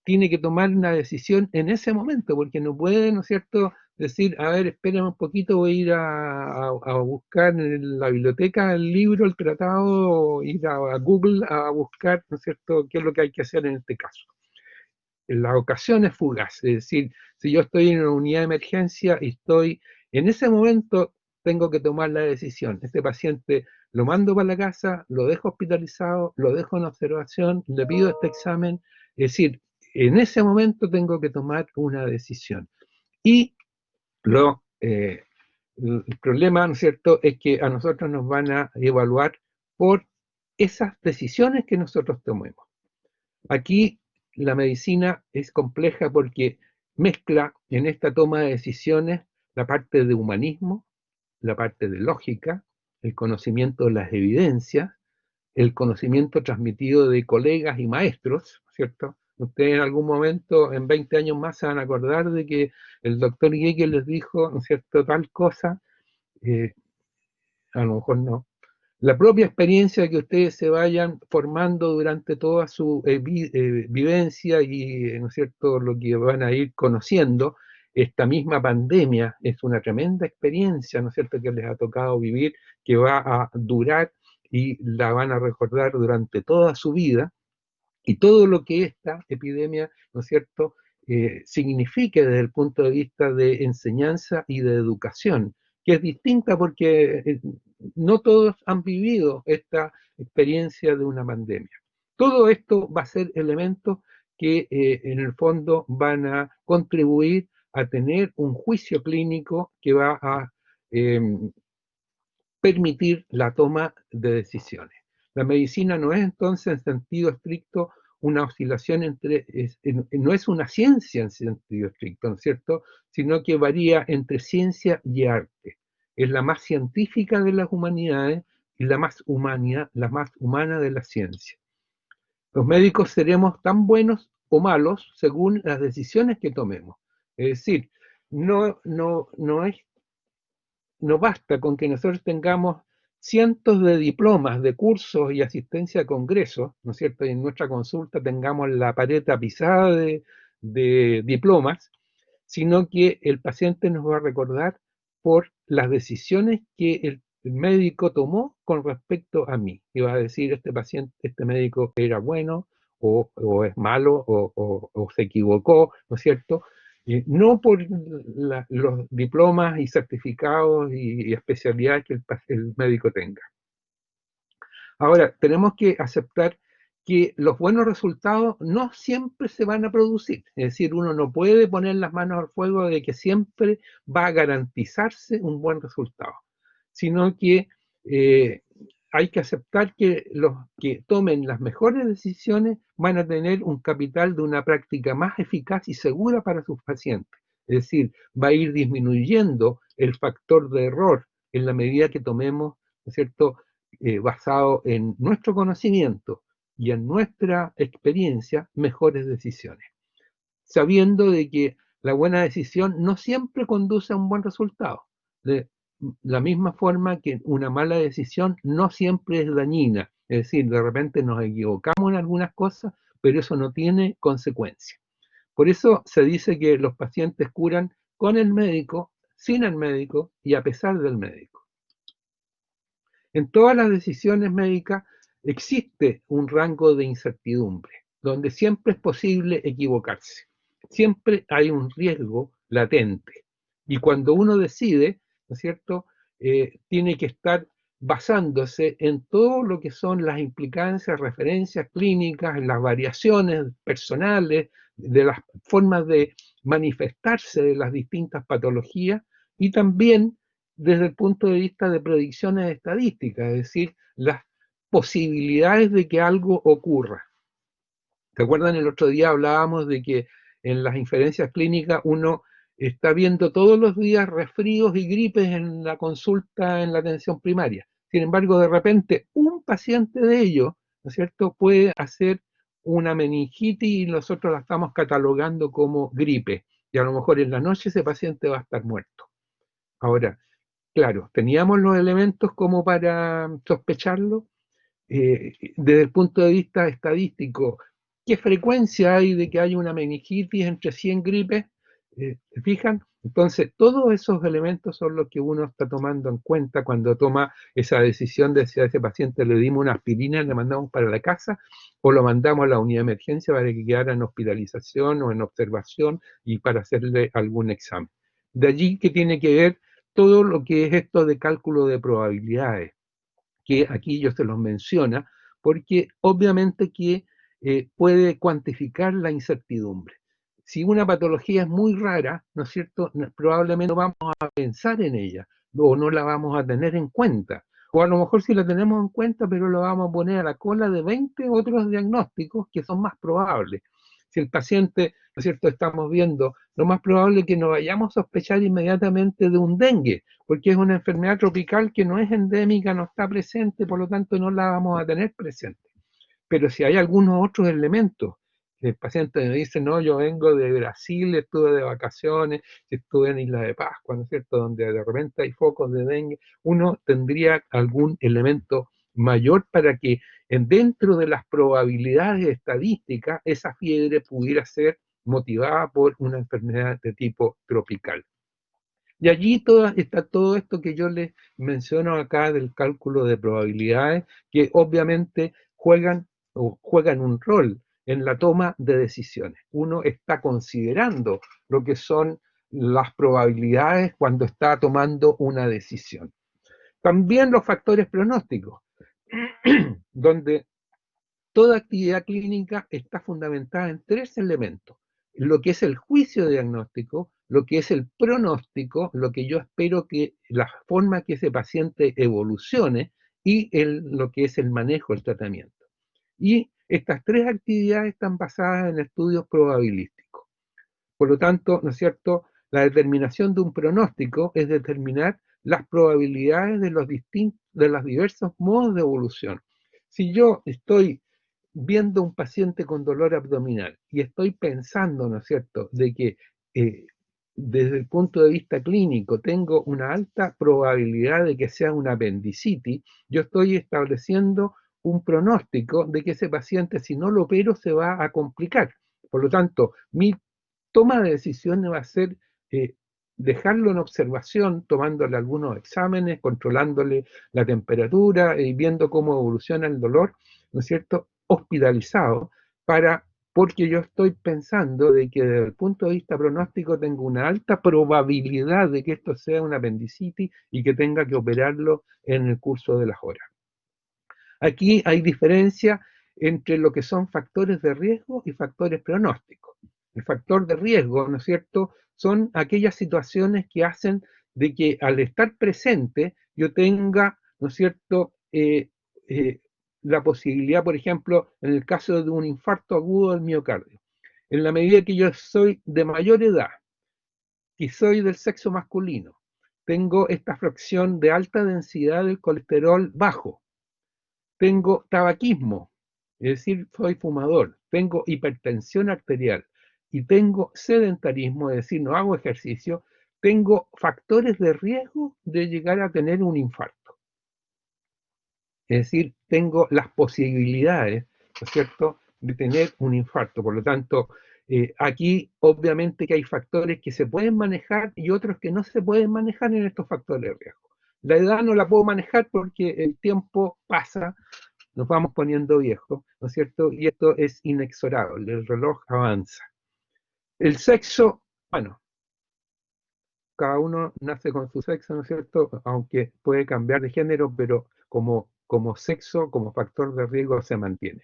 [SPEAKER 1] tiene que tomar una decisión en ese momento, porque no puede, ¿no es cierto?, decir, a ver, espérame un poquito, voy a ir a buscar en la biblioteca el libro, el tratado, o ir a Google a buscar, ¿no es cierto?, qué es lo que hay que hacer en este caso. La ocasión es fugaz, es decir, si yo estoy en una unidad de emergencia y estoy en ese momento tengo que tomar la decisión. Este paciente lo mando para la casa, lo dejo hospitalizado, lo dejo en observación, le pido este examen. Es decir, en ese momento tengo que tomar una decisión. Y el problema, ¿no es cierto?, es que a nosotros nos van a evaluar por esas decisiones que nosotros tomemos. Aquí la medicina es compleja porque mezcla en esta toma de decisiones la parte de humanismo, la parte de lógica, el conocimiento de las evidencias, el conocimiento transmitido de colegas y maestros, ¿cierto? Ustedes en algún momento, en 20 años más, se van a acordar de que el doctor Jäger les dijo, ¿no es cierto?, tal cosa, eh, a lo mejor no. La propia experiencia que ustedes se vayan formando durante toda su vivencia y, ¿no es cierto?, lo que van a ir conociendo, esta misma pandemia es una tremenda experiencia, ¿no es cierto?, que les ha tocado vivir, que va a durar y la van a recordar durante toda su vida, y todo lo que esta epidemia, ¿no es cierto?, signifique desde el punto de vista de enseñanza y de educación, que es distinta porque no todos han vivido esta experiencia de una pandemia. Todo esto va a ser elementos que en el fondo van a contribuir a tener un juicio clínico que va a eh, permitir la toma de decisiones. La medicina no es entonces en sentido estricto una oscilación entre, no es una ciencia en sentido estricto, ¿no es cierto?, sino que varía entre ciencia y arte. Es la más científica de las humanidades y la más humana de la ciencia. Los médicos seremos tan buenos o malos según las decisiones que tomemos. Es decir, no es no basta con que nosotros tengamos cientos de diplomas, de cursos y asistencia a congresos, ¿no es cierto? Y en nuestra consulta tengamos la pared tapizada de diplomas, sino que el paciente nos va a recordar por las decisiones que el médico tomó con respecto a mí. Y va a decir, este paciente, este médico era bueno, o es malo, o se equivocó, ¿no es cierto? No por los diplomas y certificados y especialidades que el médico tenga. Ahora, tenemos que aceptar que los buenos resultados no siempre se van a producir. Es decir, uno no puede poner las manos al fuego de que siempre va a garantizarse un buen resultado, sino que hay que aceptar que los que tomen las mejores decisiones van a tener un capital de una práctica más eficaz y segura para sus pacientes. Es decir, va a ir disminuyendo el factor de error en la medida que tomemos, ¿no es cierto?, basado en nuestro conocimiento y en nuestra experiencia, mejores decisiones, sabiendo de que la buena decisión no siempre conduce a un buen resultado. De la misma forma que una mala decisión no siempre es dañina, es decir, de repente nos equivocamos en algunas cosas, pero eso no tiene consecuencias. Por eso se dice que los pacientes curan con el médico, sin el médico y a pesar del médico. En todas las decisiones médicas existe un rango de incertidumbre, donde siempre es posible equivocarse. Siempre hay un riesgo latente. Y cuando uno decide, ¿no es cierto?, tiene que estar basándose en todo lo que son las implicancias, referencias clínicas, las variaciones personales, de las formas de manifestarse de las distintas patologías y también desde el punto de vista de predicciones estadísticas, es decir, las posibilidades de que algo ocurra. ¿Se acuerdan? El otro día hablábamos de que en las inferencias clínicas uno está viendo todos los días resfríos y gripes en la consulta en la atención primaria. Sin embargo, de repente, un paciente de ellos, ¿no es cierto?, puede hacer una meningitis y nosotros la estamos catalogando como gripe. Y a lo mejor en la noche ese paciente va a estar muerto. Ahora, claro, teníamos los elementos como para sospecharlo. Desde el punto de vista estadístico, ¿qué frecuencia hay de que haya una meningitis entre 100 gripes? ¿Se fijan? Entonces, todos esos elementos son los que uno está tomando en cuenta cuando toma esa decisión de si a ese paciente le dimos una aspirina y le mandamos para la casa o lo mandamos a la unidad de emergencia para que quedara en hospitalización o en observación y para hacerle algún examen. De allí que tiene que ver todo lo que es esto de cálculo de probabilidades, que aquí yo se los menciona, porque obviamente que puede cuantificar la incertidumbre. Si una patología es muy rara, ¿no es cierto?, probablemente no vamos a pensar en ella, o no la vamos a tener en cuenta. O a lo mejor sí la tenemos en cuenta, pero lo vamos a poner a la cola de 20 otros diagnósticos que son más probables. Si el paciente, ¿no es cierto?, estamos viendo, lo más probable es que no vayamos a sospechar inmediatamente de un dengue, porque es una enfermedad tropical que no es endémica, no está presente, por lo tanto no la vamos a tener presente. Pero si hay algunos otros elementos, el paciente me dice, no, yo vengo de Brasil, estuve de vacaciones, estuve en Isla de Pascua, ¿no es cierto?, donde de repente hay focos de dengue, uno tendría algún elemento mayor para que dentro de las probabilidades estadísticas esa fiebre pudiera ser motivada por una enfermedad de tipo tropical. Y allí está todo esto que yo les menciono acá del cálculo de probabilidades, que obviamente juegan un rol en la toma de decisiones. Uno está considerando lo que son las probabilidades cuando está tomando una decisión. También los factores pronósticos, donde toda actividad clínica está fundamentada en tres elementos: lo que es el juicio diagnóstico, lo que es el pronóstico, lo que yo espero que la forma que ese paciente evolucione, y lo que es el manejo, el tratamiento. Y estas tres actividades están basadas en estudios probabilísticos. Por lo tanto, ¿no es cierto?, la determinación de un pronóstico es determinar las probabilidades de los diversos modos de evolución. Si yo estoy viendo un paciente con dolor abdominal y estoy pensando, ¿no es cierto?, de que eh, desde el punto de vista clínico tengo una alta probabilidad de que sea una apendicitis, yo estoy estableciendo un pronóstico de que ese paciente, si no lo opero, se va a complicar. Por lo tanto, mi toma de decisiones va a ser eh, dejarlo en observación, tomándole algunos exámenes, controlándole la temperatura y viendo cómo evoluciona el dolor, ¿no es cierto?, hospitalizado, porque yo estoy pensando de que desde el punto de vista pronóstico tengo una alta probabilidad de que esto sea una apendicitis y que tenga que operarlo en el curso de las horas. Aquí hay diferencia entre lo que son factores de riesgo y factores pronósticos. El factor de riesgo, ¿no es cierto?, son aquellas situaciones que hacen de que al estar presente yo tenga, ¿no es cierto?, eh, la posibilidad, por ejemplo, en el caso de un infarto agudo del miocardio. En la medida que yo soy de mayor edad y soy del sexo masculino, tengo esta fracción de alta densidad del colesterol bajo, tengo tabaquismo, es decir, soy fumador, tengo hipertensión arterial y tengo sedentarismo, es decir, no hago ejercicio, tengo factores de riesgo de llegar a tener un infarto. Es decir, tengo las posibilidades, ¿no es cierto?, de tener un infarto. Por lo tanto, aquí obviamente que hay factores que se pueden manejar y otros que no se pueden manejar en estos factores de riesgo. La edad no la puedo manejar porque el tiempo pasa, nos vamos poniendo viejos, ¿no es cierto? Y esto es inexorable, el reloj avanza. El sexo, bueno, cada uno nace con su sexo, ¿no es cierto?, aunque puede cambiar de género, pero como sexo, como factor de riesgo se mantiene.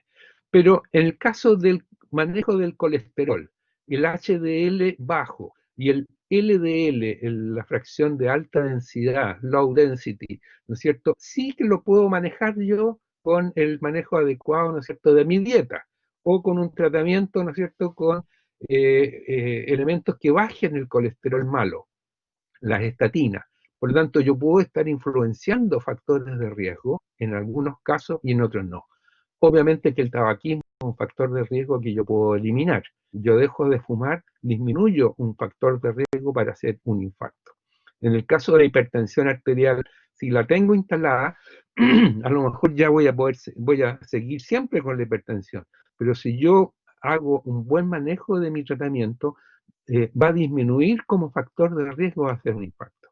[SPEAKER 1] Pero en el caso del manejo del colesterol, el HDL bajo y el LDL, la fracción de alta densidad, low density, ¿no es cierto?, sí que lo puedo manejar yo con el manejo adecuado, ¿no es cierto?, de mi dieta, o con un tratamiento, ¿no es cierto?, con elementos que bajen el colesterol malo, las estatinas. Por lo tanto, yo puedo estar influenciando factores de riesgo en algunos casos y en otros no. Obviamente que el tabaquismo es un factor de riesgo que yo puedo eliminar. Yo dejo de fumar, disminuyo un factor de riesgo para hacer un infarto. En el caso de la hipertensión arterial, si la tengo instalada, a lo mejor ya voy a seguir siempre con la hipertensión. Pero si yo hago un buen manejo de mi tratamiento, va a disminuir como factor de riesgo a hacer un infarto.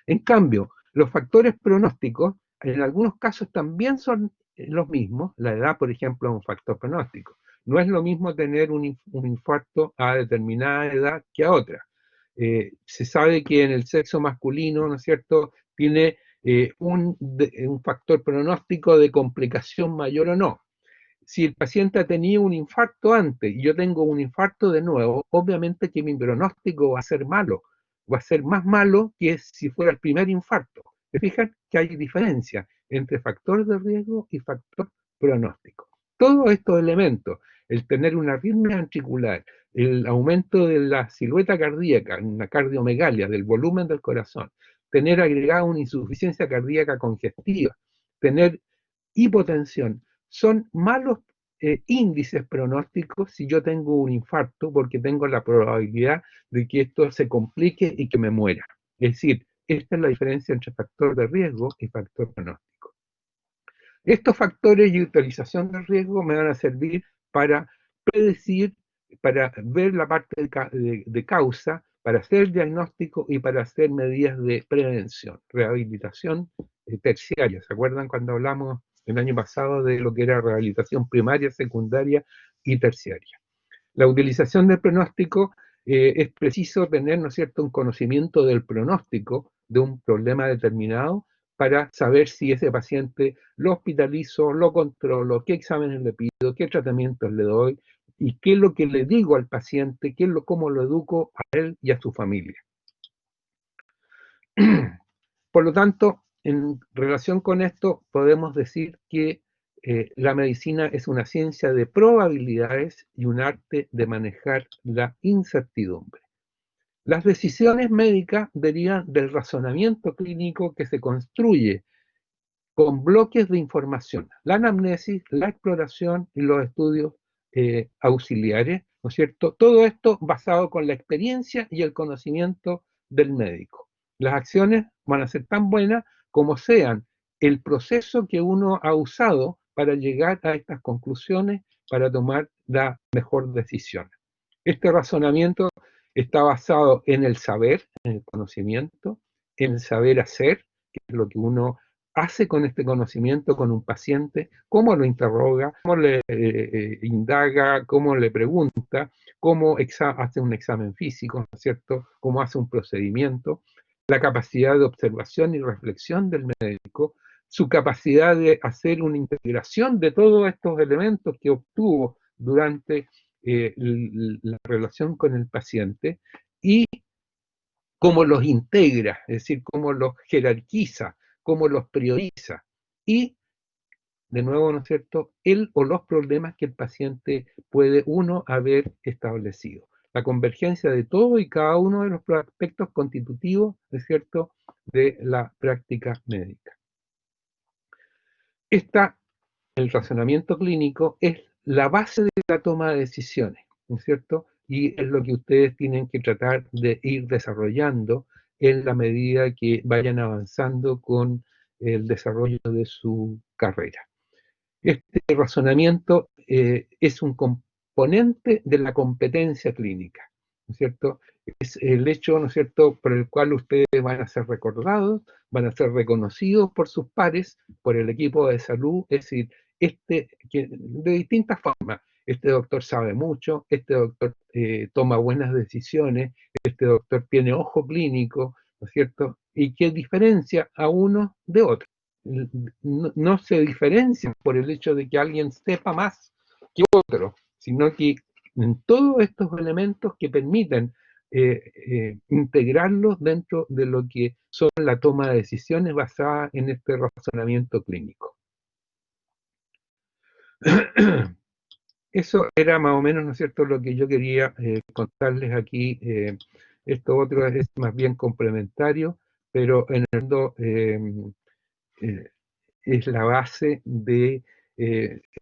[SPEAKER 1] En cambio, los factores pronósticos en algunos casos también son los mismos. La edad, por ejemplo, es un factor pronóstico. No es lo mismo tener un infarto a determinada edad que a otra. Se sabe que en el sexo masculino, ¿no es cierto?, tiene un factor pronóstico de complicación mayor o no. Si el paciente ha tenido un infarto antes y yo tengo un infarto de nuevo, obviamente que mi pronóstico va a ser malo, va a ser más malo que si fuera el primer infarto. ¿Se fijan que hay diferencia entre factor de riesgo y factor pronóstico? Todos estos elementos, el tener una arritmia ventricular, el aumento de la silueta cardíaca, una cardiomegalia, del volumen del corazón, tener agregada una insuficiencia cardíaca congestiva, tener hipotensión, son malos índices pronósticos si yo tengo un infarto, porque tengo la probabilidad de que esto se complique y que me muera. Es decir, esta es la diferencia entre factor de riesgo y factor pronóstico. Estos factores y utilización del riesgo me van a servir para predecir, para ver la parte de causa, para hacer diagnóstico y para hacer medidas de prevención, rehabilitación terciaria. ¿Se acuerdan cuando hablamos el año pasado de lo que era rehabilitación primaria, secundaria y terciaria? La utilización del pronóstico es preciso tener, ¿no es cierto?, un conocimiento del pronóstico de un problema determinado para saber si ese paciente lo hospitalizo, lo controlo, qué exámenes le pido, qué tratamientos le doy y qué es lo que le digo al paciente, cómo lo educo a él y a su familia. Por lo tanto, en relación con esto, podemos decir que la medicina es una ciencia de probabilidades y un arte de manejar la incertidumbre. Las decisiones médicas derivan del razonamiento clínico que se construye con bloques de información, la anamnesis, la exploración y los estudios auxiliares, ¿no es cierto? Todo esto basado con la experiencia y el conocimiento del médico. Las acciones van a ser tan buenas como sean el proceso que uno ha usado para llegar a estas conclusiones, para tomar la mejor decisión. Este razonamiento está basado en el saber, en el conocimiento, en el saber hacer, que es lo que uno hace con este conocimiento con un paciente, cómo lo interroga, cómo le indaga, cómo le pregunta, cómo hace un examen físico, ¿no es cierto?, cómo hace un procedimiento, la capacidad de observación y reflexión del médico, su capacidad de hacer una integración de todos estos elementos que obtuvo durante la relación con el paciente y cómo los integra, es decir, cómo los jerarquiza, cómo los prioriza y, de nuevo, ¿no es cierto?, él o los problemas que el paciente puede uno haber establecido. La convergencia de todo y cada uno de los aspectos constitutivos, ¿es cierto?, de la práctica médica. El razonamiento clínico es la base de la toma de decisiones, ¿no es cierto? Y es lo que ustedes tienen que tratar de ir desarrollando en la medida que vayan avanzando con el desarrollo de su carrera. Este razonamiento es un componente de la competencia clínica, ¿no es cierto? Es el hecho, ¿no es cierto?, por el cual ustedes van a ser recordados, van a ser reconocidos por sus pares, por el equipo de salud, es decir, de distintas formas. Este doctor sabe mucho, este doctor toma buenas decisiones, este doctor tiene ojo clínico, ¿no es cierto?, y que diferencia a uno de otro. No se diferencian por el hecho de que alguien sepa más que otro, sino que en todos estos elementos que permiten integrarlos dentro de lo que son la toma de decisiones basada en este razonamiento clínico. Eso era más o menos, ¿no es cierto?, lo que yo quería contarles aquí. Esto otro es más bien complementario, pero en el fondo es la base de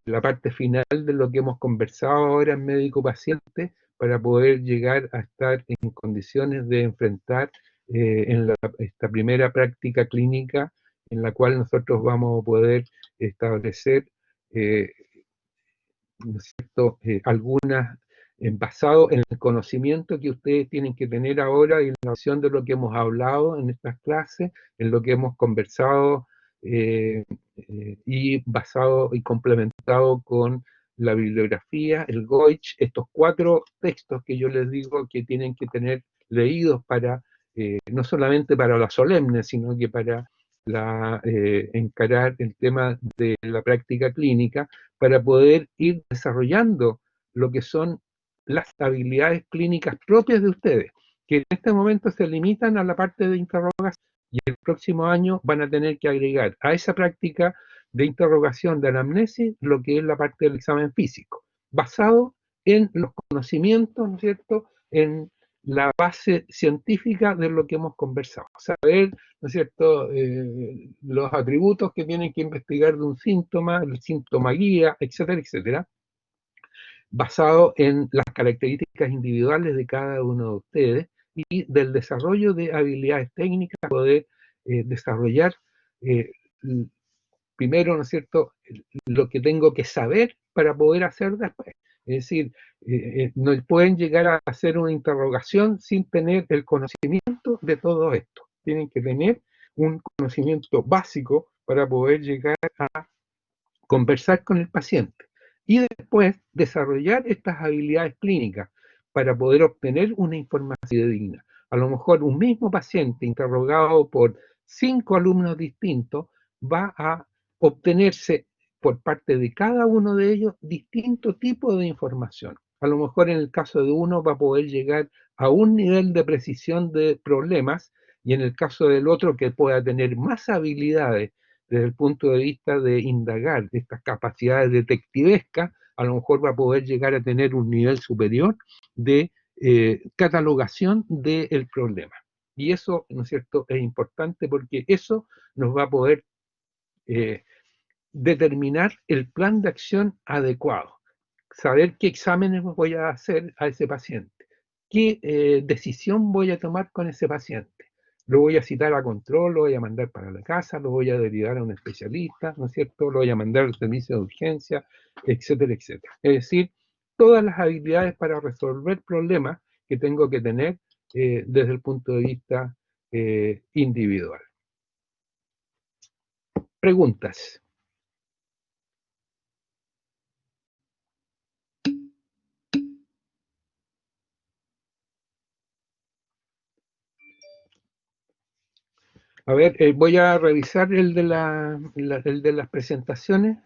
[SPEAKER 1] la parte final de lo que hemos conversado ahora en médico-paciente para poder llegar a estar en condiciones de enfrentar esta primera práctica clínica en la cual nosotros vamos a poder establecer ¿no es cierto?, algunas basado en el conocimiento que ustedes tienen que tener ahora y en la noción de lo que hemos hablado en estas clases, en lo que hemos conversado y basado y complementado con la bibliografía, el Goich, estos 4 textos que yo les digo que tienen que tener leídos para, no solamente para la solemne, sino que para encarar el tema de la práctica clínica, para poder ir desarrollando lo que son las habilidades clínicas propias de ustedes, que en este momento se limitan a la parte de interrogación y el próximo año van a tener que agregar a esa práctica de interrogación de anamnesis lo que es la parte del examen físico, basado en los conocimientos, ¿no es cierto?, en la base científica de lo que hemos conversado. Saber, ¿no es cierto?, los atributos que tienen que investigar de un síntoma, el síntoma guía, etcétera, etcétera, basado en las características individuales de cada uno de ustedes y del desarrollo de habilidades técnicas para poder desarrollar primero, ¿no es cierto?, lo que tengo que saber para poder hacer después. Es decir, no pueden llegar a hacer una interrogación sin tener el conocimiento de todo esto. Tienen que tener un conocimiento básico para poder llegar a conversar con el paciente y después desarrollar estas habilidades clínicas para poder obtener una información digna. A lo mejor un mismo paciente interrogado por 5 alumnos distintos va a obtenerse por parte de cada uno de ellos distinto tipo de información. A lo mejor en el caso de uno va a poder llegar a un nivel de precisión de problemas y en el caso del otro que pueda tener más habilidades desde el punto de vista de indagar de estas capacidades detectivescas, a lo mejor va a poder llegar a tener un nivel superior de catalogación del problema. Y eso, ¿no es cierto?, es importante porque eso nos va a poder determinar el plan de acción adecuado, saber qué exámenes voy a hacer a ese paciente, qué decisión voy a tomar con ese paciente. Lo voy a citar a control, lo voy a mandar para la casa, lo voy a derivar a un especialista, ¿no es cierto? Lo voy a mandar al servicio de urgencia, etcétera, etcétera. Es decir, todas las habilidades para resolver problemas que tengo que tener desde el punto de vista individual. Preguntas. A ver, voy a revisar el de las presentaciones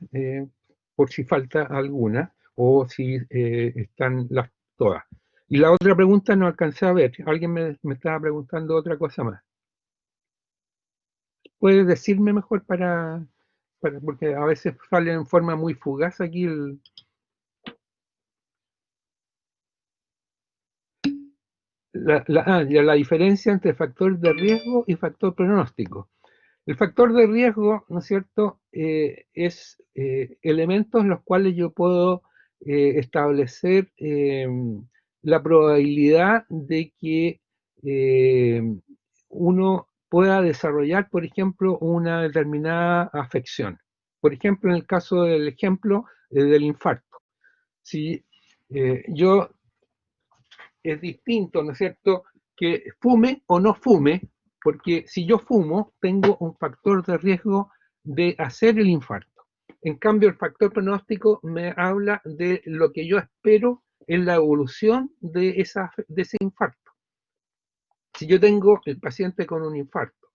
[SPEAKER 1] por si falta alguna o si están todas. Y la otra pregunta no alcancé a ver. Alguien me estaba preguntando otra cosa más. ¿Puedes decirme mejor porque a veces sale en forma muy fugaz aquí la diferencia entre factor de riesgo y factor pronóstico? El factor de riesgo, ¿no es cierto?, es elementos en los cuales yo puedo establecer la probabilidad de que uno pueda desarrollar, por ejemplo, una determinada afección. Por ejemplo, en el caso del ejemplo del infarto. Si yo es distinto, ¿no es cierto?, que fume o no fume, porque si yo fumo, tengo un factor de riesgo de hacer el infarto. En cambio, el factor pronóstico me habla de lo que yo espero en la evolución de ese infarto. Si yo tengo el paciente con un infarto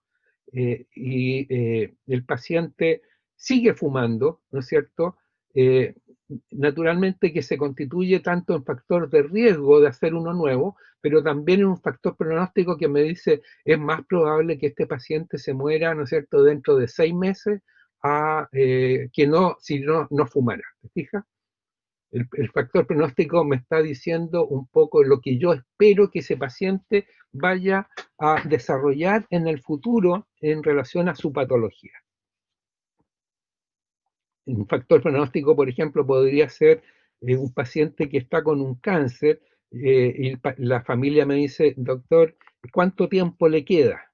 [SPEAKER 1] y el paciente sigue fumando, ¿no es cierto?, naturalmente que se constituye tanto en factor de riesgo de hacer uno nuevo, pero también en un factor pronóstico que me dice es más probable que este paciente se muera, ¿no es cierto?, dentro de 6 meses que no si no fumara. ¿Te fijas? El factor pronóstico me está diciendo un poco lo que yo espero que ese paciente vaya a desarrollar en el futuro en relación a su patología. Un factor pronóstico, por ejemplo, podría ser un paciente que está con un cáncer y la familia me dice, doctor, ¿cuánto tiempo le queda?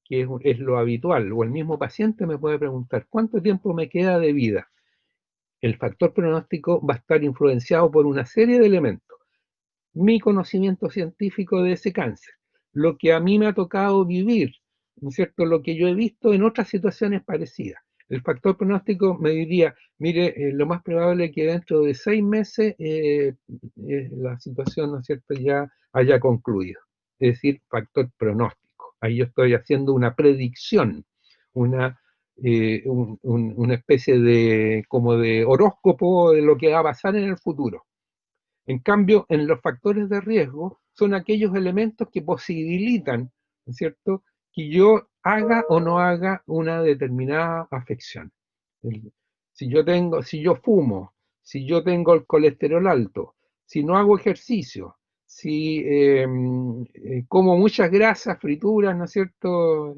[SPEAKER 1] Que es lo habitual. O el mismo paciente me puede preguntar, ¿cuánto tiempo me queda de vida? El factor pronóstico va a estar influenciado por una serie de elementos. Mi conocimiento científico de ese cáncer, lo que a mí me ha tocado vivir, ¿no es cierto?, lo que yo he visto en otras situaciones parecidas. El factor pronóstico me diría, mire, lo más probable es que dentro de 6 meses la situación, ¿no es cierto?, ya haya concluido. es decir, factor pronóstico. Ahí yo estoy haciendo una predicción, una especie de como de horóscopo de lo que va a pasar en el futuro. En cambio, en los factores de riesgo son aquellos elementos que posibilitan, ¿no es cierto?, que yo haga o no haga una determinada afección. Si yo fumo, si yo tengo el colesterol alto, si no hago ejercicio, si como muchas grasas, frituras, ¿no es cierto?,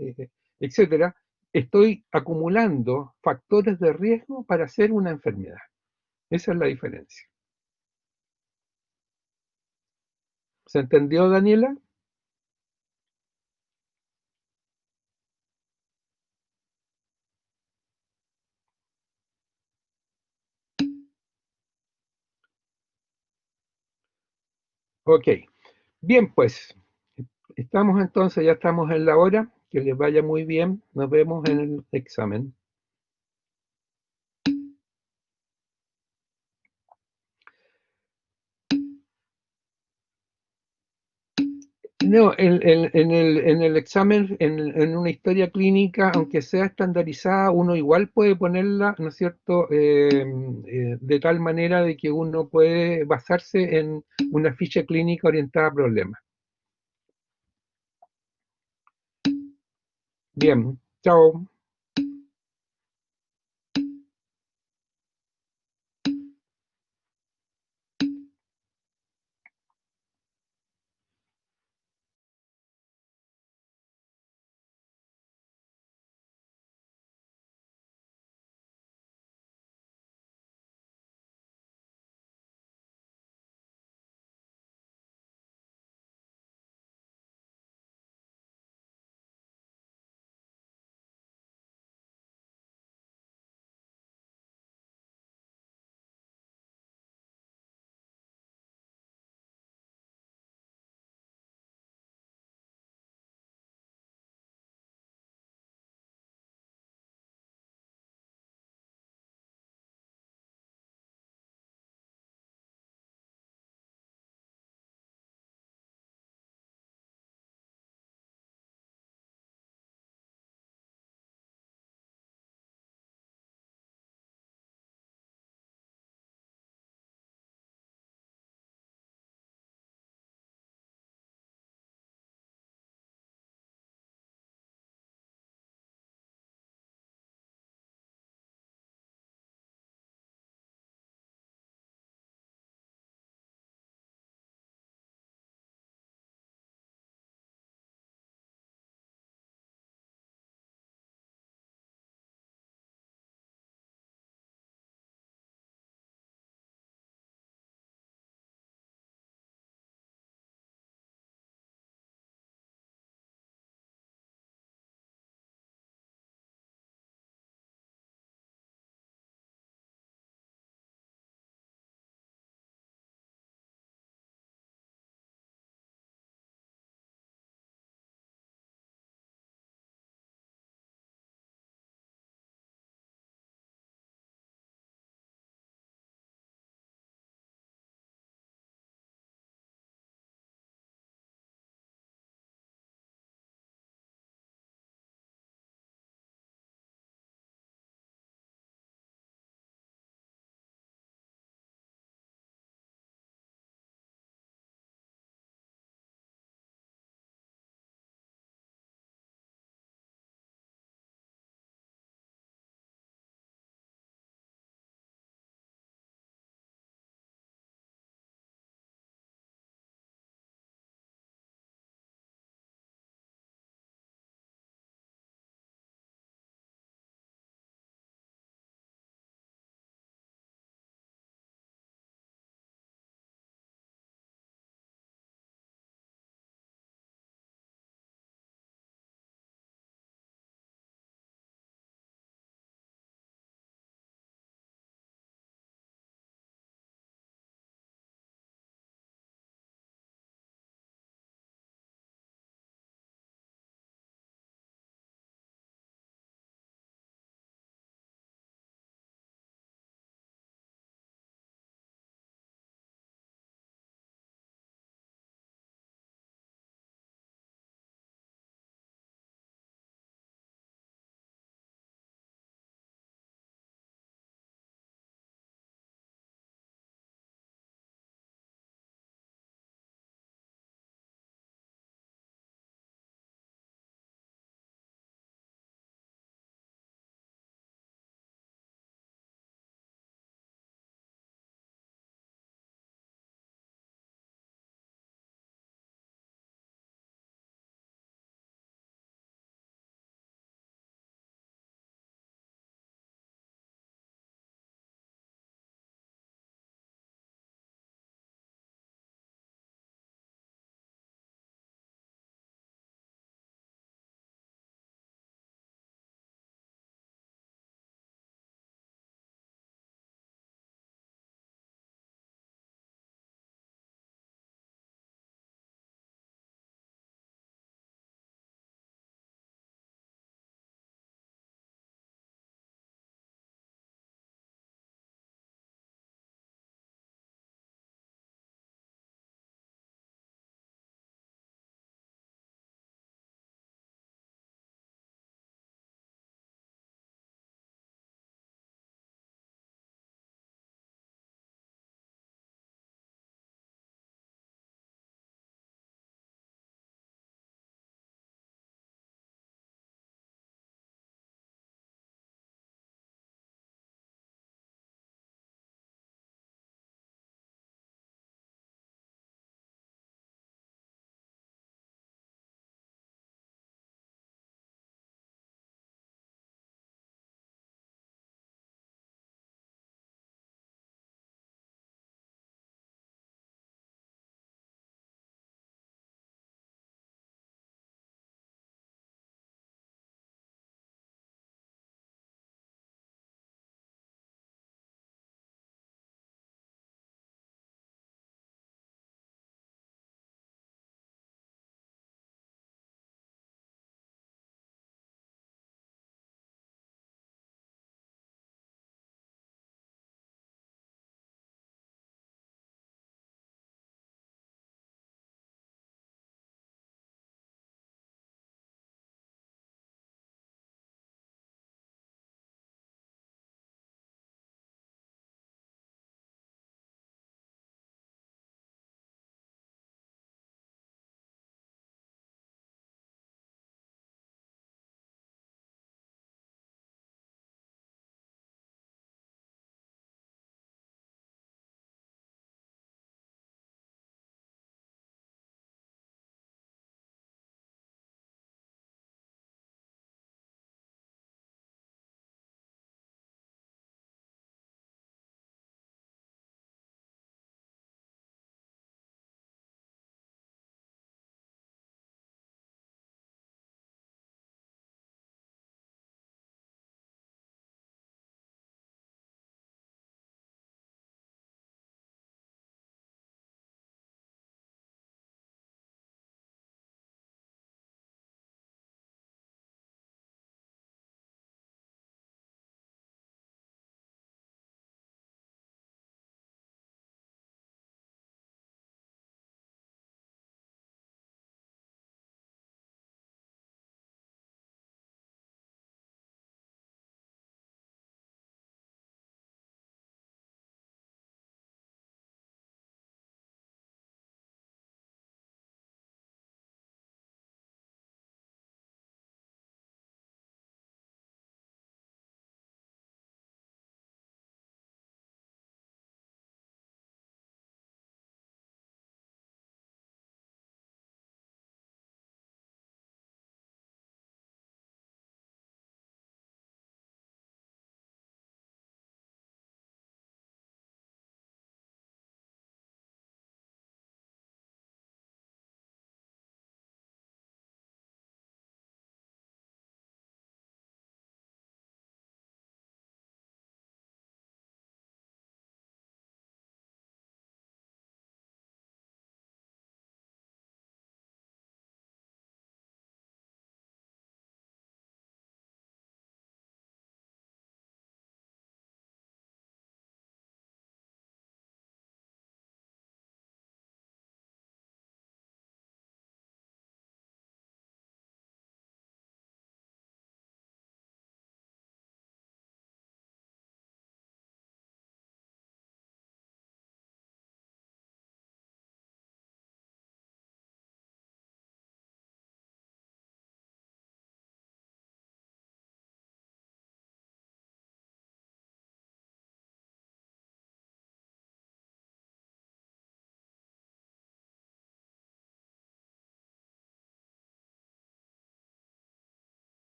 [SPEAKER 1] etcétera, estoy acumulando factores de riesgo para hacer una enfermedad. Esa es la diferencia. ¿Se entendió, Daniela? Ok. Bien, pues, estamos entonces, ya estamos en la hora. Que les vaya muy bien. Nos vemos en el examen. No, en el examen, en una historia clínica, aunque sea estandarizada, uno igual puede ponerla, ¿no es cierto?, de tal manera de que uno puede basarse en una ficha clínica orientada a problemas. Bien, chao.